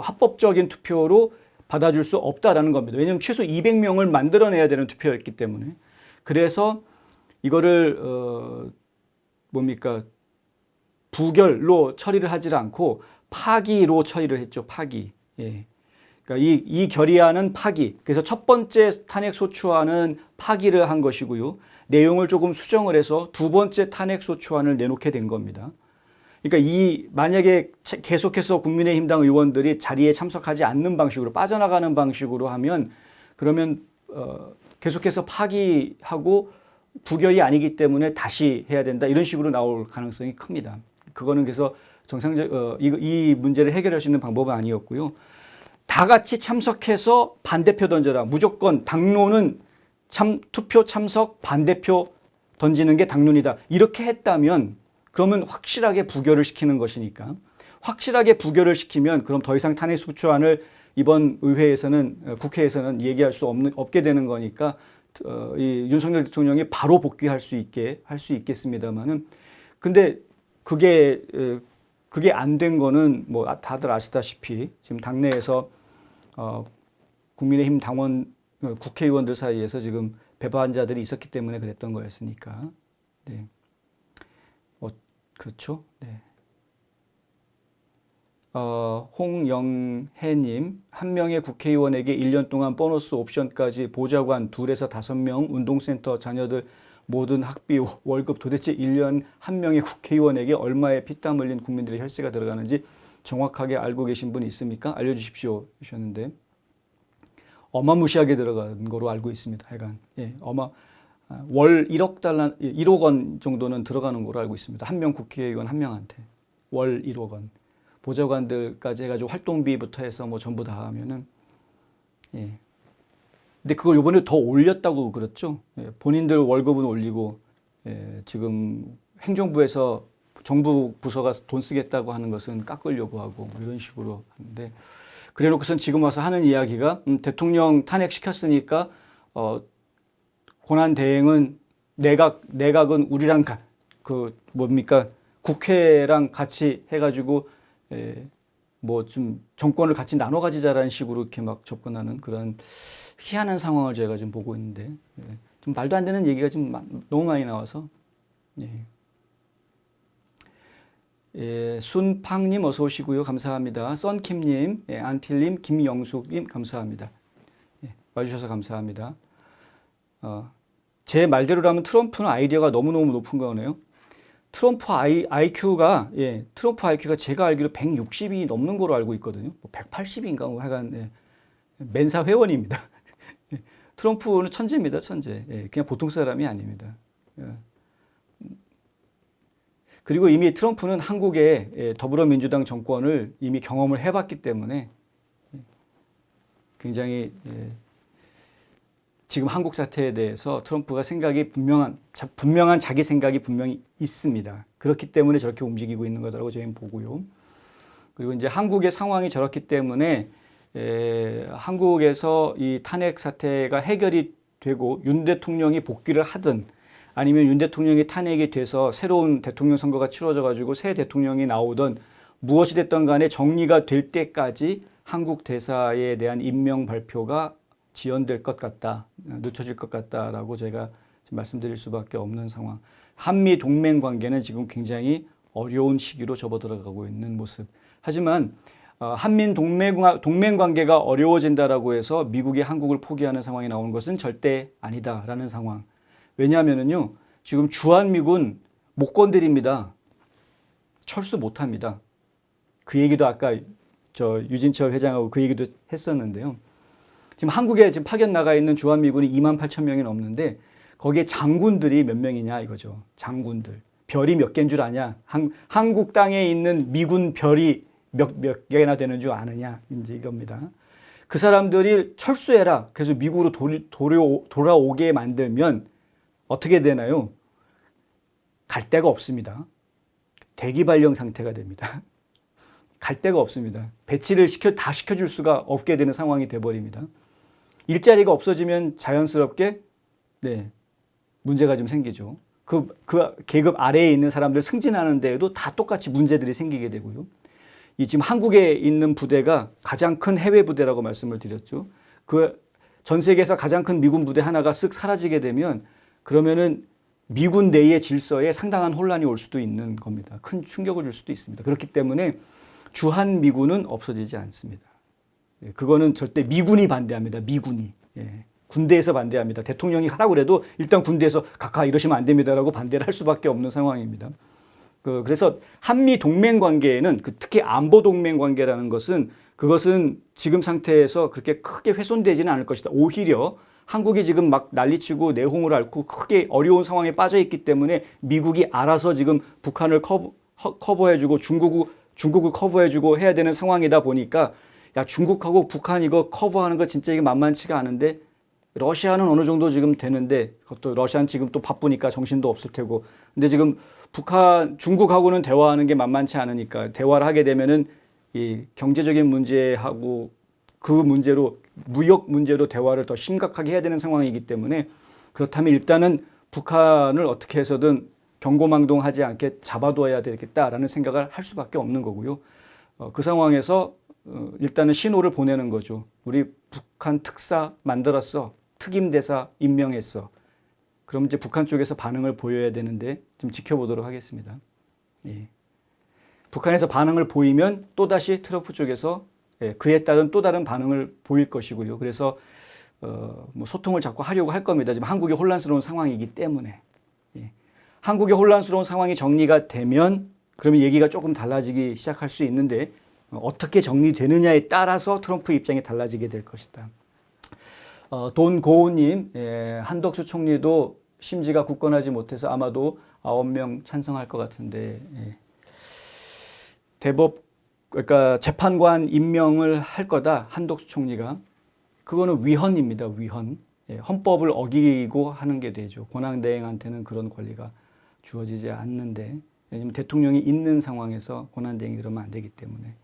합법적인 투표로 받아줄 수 없다라는 겁니다. 왜냐하면 최소 200명을 만들어내야 되는 투표였기 때문에 그래서 이거를 부결로 처리를 하지 않고 파기로 처리를 했죠. 파기. 예. 그러니까 이 결의안은 파기. 그래서 첫 번째 탄핵소추안은 파기를 한 것이고요. 내용을 조금 수정을 해서 두 번째 탄핵소추안을 내놓게 된 겁니다. 그러니까 만약에 계속해서 국민의힘당 의원들이 자리에 참석하지 않는 방식으로 빠져나가는 방식으로 하면 그러면 계속해서 파기하고 부결이 아니기 때문에 다시 해야 된다 이런 식으로 나올 가능성이 큽니다. 그거는 그래서 이 문제를 해결할 수 있는 방법은 아니었고요. 다 같이 참석해서 반대표 던져라. 무조건 당론은 투표 참석 반대표 던지는 게 당론이다. 이렇게 했다면 그러면 확실하게 부결을 시키는 것이니까 확실하게 부결을 시키면 그럼 더 이상 탄핵소추안을 이번 국회에서는 얘기할 수 없게 되는 거니까 이 윤석열 대통령이 바로 복귀할 수 있겠습니다만은 근데 그게 안 된 거는 뭐 다들 아시다시피 지금 당내에서 국민의힘 당원 국회의원들 사이에서 지금 배반자들이 있었기 때문에 그랬던 거였으니까. 네. 그렇죠. 네. 홍영혜님, 한 명의 국회의원에게 1년 동안 보너스 옵션까지 보좌관 2에서 5명, 운동센터 자녀들 모든 학비, 월급 도대체 1년 한 명의 국회의원에게 얼마의 피땀 흘린 국민들의 혈세가 들어가는지 정확하게 알고 계신 분 있습니까? 알려주십시오 하셨는데 어마무시하게 들어간 거로 알고 있습니다. 하여간 예, 월 1억 원 정도는 들어가는 거로 알고 있습니다. 한 명 국회의원 한 명한테 월 1억 원. 보좌관들까지 해가지고 활동비부터 해서 뭐 전부 다 하면은 예. 근데 그걸 이번에 더 올렸다고 그랬죠. 예. 본인들 월급은 올리고 예. 지금 행정부에서 정부 부서가 돈 쓰겠다고 하는 것은 깎으려고 하고 뭐 이런 식으로 하는데 그래놓고선 지금 와서 하는 이야기가 대통령 탄핵시켰으니까 권한 대행은 내각은 우리랑 국회랑 같이 해가지고 뭐 좀 정권을 같이 나눠 가지자라는 식으로 이렇게 막 접근하는 그런 희한한 상황을 제가 지금 보고 있는데 좀 말도 안 되는 얘기가 지금 너무 많이 나와서 순팡님 어서 오시고요. 감사합니다. 썬킴님, 안틸님, 김영숙님 감사합니다. 와주셔서 감사합니다. 제 말대로라면 트럼프는 아이디어가 너무너무 높은 거네요. 트럼프 IQ가 제가 알기로 160이 넘는 거로 알고 있거든요. 180인가 뭐 하여간 멘사 회원입니다. 트럼프는 천재입니다, 천재. 예, 그냥 보통 사람이 아닙니다. 예. 그리고 이미 트럼프는 한국의 더불어민주당 정권을 이미 경험을 해봤기 때문에 굉장히 지금 한국 사태에 대해서 트럼프가 생각이 분명한 자기 생각이 분명히 있습니다. 그렇기 때문에 저렇게 움직이고 있는 거라고 저희는 보고요. 그리고 이제 한국의 상황이 저렇기 때문에 한국에서 이 탄핵 사태가 해결이 되고 윤 대통령이 복귀를 하든 아니면 윤 대통령이 탄핵이 돼서 새로운 대통령 선거가 치러져 가지고 새 대통령이 나오든 무엇이 됐든 간에 정리가 될 때까지 한국 대사에 대한 임명 발표가 지연될 것 같다, 늦춰질 것 같다라고 제가 말씀드릴 수밖에 없는 상황. 한미 동맹 관계는 지금 굉장히 어려운 시기로 접어들어가고 있는 모습. 하지만 한민 동맹 관계가 어려워진다라고 해서 미국이 한국을 포기하는 상황이 나오는 것은 절대 아니다라는 상황. 왜냐하면요, 지금 주한미군 못 건드립니다. 철수 못합니다. 그 얘기도 아까 유진철 회장하고 그 얘기도 했었는데요. 지금 한국에 지금 파견 나가 있는 주한미군이 28,000명이 넘는데 거기에 장군들이 몇 명이냐 이거죠. 장군들. 별이 몇 개인 줄 아냐? 한국 땅에 있는 미군 별이 몇 개나 되는 줄 아느냐? 이제 이겁니다. 그 사람들이 철수해라. 그래서 미국으로 돌아오게 만들면 어떻게 되나요? 갈 데가 없습니다. 대기 발령 상태가 됩니다. 갈 데가 없습니다. 배치를 다 시켜줄 수가 없게 되는 상황이 돼버립니다. 일자리가 없어지면 자연스럽게 문제가 좀 생기죠. 그 계급 아래에 있는 사람들 승진하는 데에도 다 똑같이 문제들이 생기게 되고요. 이 지금 한국에 있는 부대가 가장 큰 해외 부대라고 말씀을 드렸죠. 그 전 세계에서 가장 큰 미군 부대 하나가 쓱 사라지게 되면 그러면은 미군 내의 질서에 상당한 혼란이 올 수도 있는 겁니다. 큰 충격을 줄 수도 있습니다. 그렇기 때문에 주한미군은 없어지지 않습니다. 그거는 절대 미군이 반대합니다. 미군이. 군대에서 반대합니다. 대통령이 하라고 그래도 일단 군대에서 각하 이러시면 안 됩니다라고 반대를 할 수밖에 없는 상황입니다. 그래서 한미 동맹 관계에는 특히 안보 동맹 관계라는 것은 그것은 지금 상태에서 그렇게 크게 훼손되지는 않을 것이다. 오히려 한국이 지금 막 난리치고 내홍을 앓고 크게 어려운 상황에 빠져 있기 때문에 미국이 알아서 지금 북한을 커버해주고 중국을 커버해주고 해야 되는 상황이다 보니까 야, 중국하고 북한 이거 커버하는 거 진짜 이게 만만치가 않은데 러시아는 어느 정도 지금 되는데 그것도 러시아는 지금 또 바쁘니까 정신도 없을 테고 근데 지금 중국하고는 대화하는 게 만만치 않으니까 대화를 하게 되면은 이 경제적인 문제하고 그 문제로 무역 문제로 대화를 더 심각하게 해야 되는 상황이기 때문에 그렇다면 일단은 북한을 어떻게 해서든 경고망동하지 않게 잡아둬야 되겠다라는 생각을 할 수밖에 없는 거고요. 그 상황에서 일단은 신호를 보내는 거죠. 우리 북한 특사 만들었어. 특임대사 임명했어. 그럼 이제 북한 쪽에서 반응을 보여야 되는데 좀 지켜보도록 하겠습니다. 예. 북한에서 반응을 보이면 또다시 트럼프 쪽에서 그에 따른 또 다른 반응을 보일 것이고요. 그래서 뭐 소통을 자꾸 하려고 할 겁니다. 지금 한국이 혼란스러운 상황이기 때문에. 예. 한국의 혼란스러운 상황이 정리가 되면 그러면 얘기가 조금 달라지기 시작할 수 있는데 어떻게 정리되느냐에 따라서 트럼프 입장이 달라지게 될 것이다. 돈고우님, 한덕수 총리도 심지가 굳건하지 못해서 아마도 9명 찬성할 것 같은데 그러니까 재판관 임명을 할 거다 한덕수 총리가 그거는 위헌입니다. 위헌. 헌법을 어기고 하는 게 되죠. 권한대행한테는 그런 권리가 주어지지 않는데 왜냐하면 대통령이 있는 상황에서 권한대행이 그러면 안 되기 때문에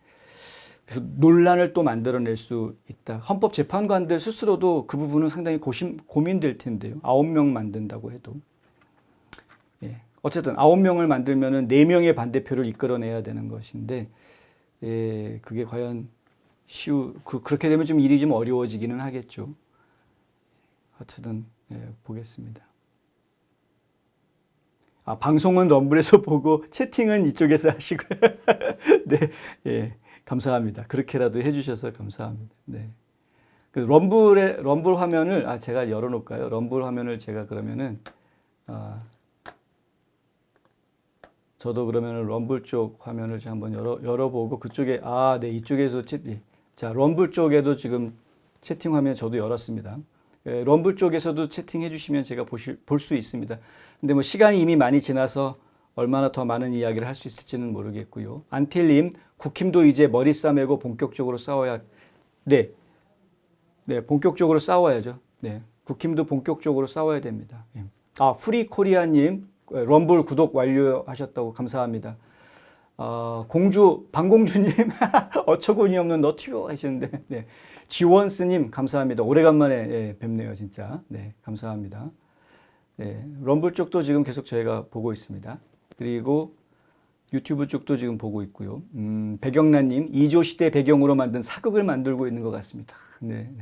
그래서 논란을 또 만들어낼 수 있다. 헌법재판관들 스스로도 그 부분은 상당히 고민될 텐데요. 9명 만든다고 해도. 어쨌든 9명을 만들면은 4명의 반대표를 이끌어내야 되는 것인데 그게 과연 그렇게 되면 좀 일이 좀 어려워지기는 하겠죠. 어쨌든 보겠습니다. 방송은 럼블에서 보고 채팅은 이쪽에서 하시고요. 네, 감사합니다. 그렇게라도 해주셔서 감사합니다. 네. 그 럼블 화면을 제가 열어놓을까요? 럼블 화면을 제가 그러면은 저도 그러면은 럼블 쪽 화면을 한번 열어보고 그쪽에 네 이쪽에서 자 럼블 쪽에도 지금 채팅 화면 저도 열었습니다. 럼블 쪽에서도 채팅해 주시면 제가 볼 수 있습니다. 근데 뭐 시간이 이미 많이 지나서 얼마나 더 많은 이야기를 할 수 있을지는 모르겠고요. 안틸님, 국힘도 이제 머리 싸매고 본격적으로 싸워야, 네, 본격적으로 싸워야죠. 네, 국힘도 본격적으로 싸워야 됩니다. 예. 프리코리아님, 럼블 구독 완료하셨다고 감사합니다. 방공주님, 어처구니 없는 너튜브 하시는데, 네. 지원스님, 감사합니다. 오래간만에 뵙네요, 진짜. 네, 감사합니다. 네, 럼블 쪽도 지금 계속 저희가 보고 있습니다. 그리고 유튜브 쪽도 지금 보고 있고요. 백영란님, 2조 시대 배경으로 만든 사극을 만들고 있는 것 같습니다. 네,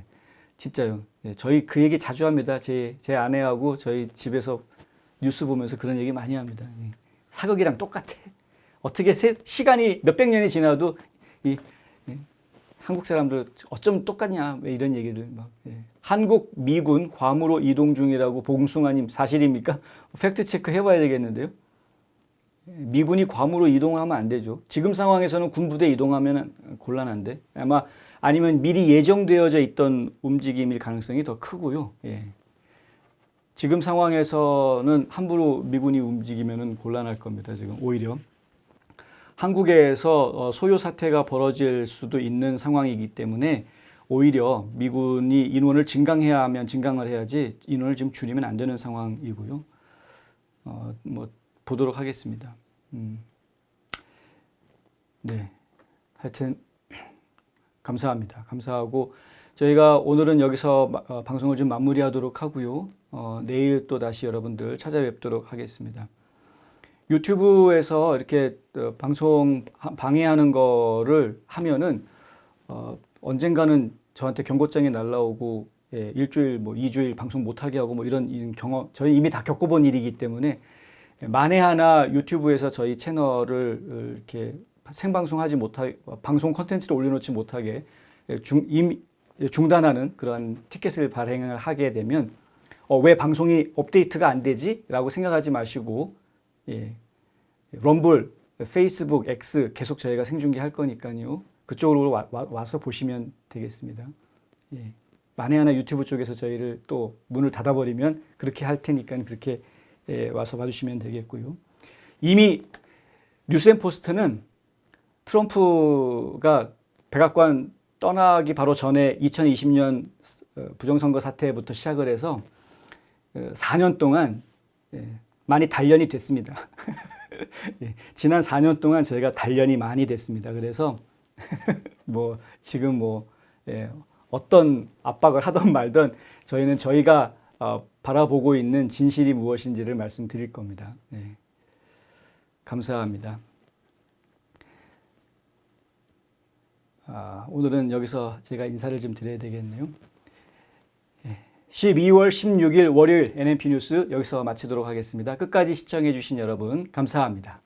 진짜요. 네, 저희 그 얘기 자주 합니다. 제 아내하고 저희 집에서 뉴스 보면서 그런 얘기 많이 합니다. 사극이랑 똑같아. 어떻게 시간이 몇백 년이 지나도 한국 사람들 어쩜 똑같냐, 왜 이런 얘기를 막. 한국 미군 괌으로 이동 중이라고 봉숭아님, 사실입니까? 팩트 체크 해봐야 되겠는데요. 미군이 괌으로 이동하면 안 되죠. 지금 상황에서는 군부대 이동하면 곤란한데, 아니면 미리 예정되어져 있던 움직임일 가능성이 더 크고요. 지금 상황에서는 함부로 미군이 움직이면 곤란할 겁니다. 지금 오히려 한국에서 소요 사태가 벌어질 수도 있는 상황이기 때문에 오히려 미군이 인원을 증강해야 하면 증강을 해야지 인원을 지금 줄이면 안 되는 상황이고요. 뭐 보도록 하겠습니다. 네, 하여튼 감사합니다. 감사하고 저희가 오늘은 여기서 방송을 좀 마무리하도록 하고요. 내일 또 다시 여러분들 찾아뵙도록 하겠습니다. 유튜브에서 이렇게 방송 방해하는 거를 하면은 언젠가는 저한테 경고장이 날라오고 일주일 뭐 2주일 방송 못하게 하고 뭐 이런 경험 저희 이미 다 겪어본 일이기 때문에 만에 하나 유튜브에서 저희 채널을 이렇게 생방송하지 못하게 방송 콘텐츠를 올려놓지 못하게 중단하는 그런 티켓을 발행을 하게 되면 왜 방송이 업데이트가 안 되지? 라고 생각하지 마시고 럼블, 페이스북, X 계속 저희가 생중계 할 거니까요. 그쪽으로 와서 보시면 되겠습니다. 만에 하나 유튜브 쪽에서 저희를 또 문을 닫아버리면 그렇게 할 테니까 그렇게 와서 봐주시면 되겠고요. 이미 뉴스앤포스트는 트럼프가 백악관 떠나기 바로 전에 2020년 부정선거 사태부터 시작을 해서 4년 동안 많이 단련이 됐습니다. 지난 4년 동안 저희가 단련이 많이 됐습니다. 그래서 뭐 지금 어떤 압박을 하든 말든 저희는 저희가 바라보고 있는 진실이 무엇인지를 말씀드릴 겁니다. 감사합니다. 오늘은 여기서 제가 인사를 좀 드려야 되겠네요. 12월 16일 월요일 NMP 뉴스 여기서 마치도록 하겠습니다. 끝까지 시청해 주신 여러분 감사합니다.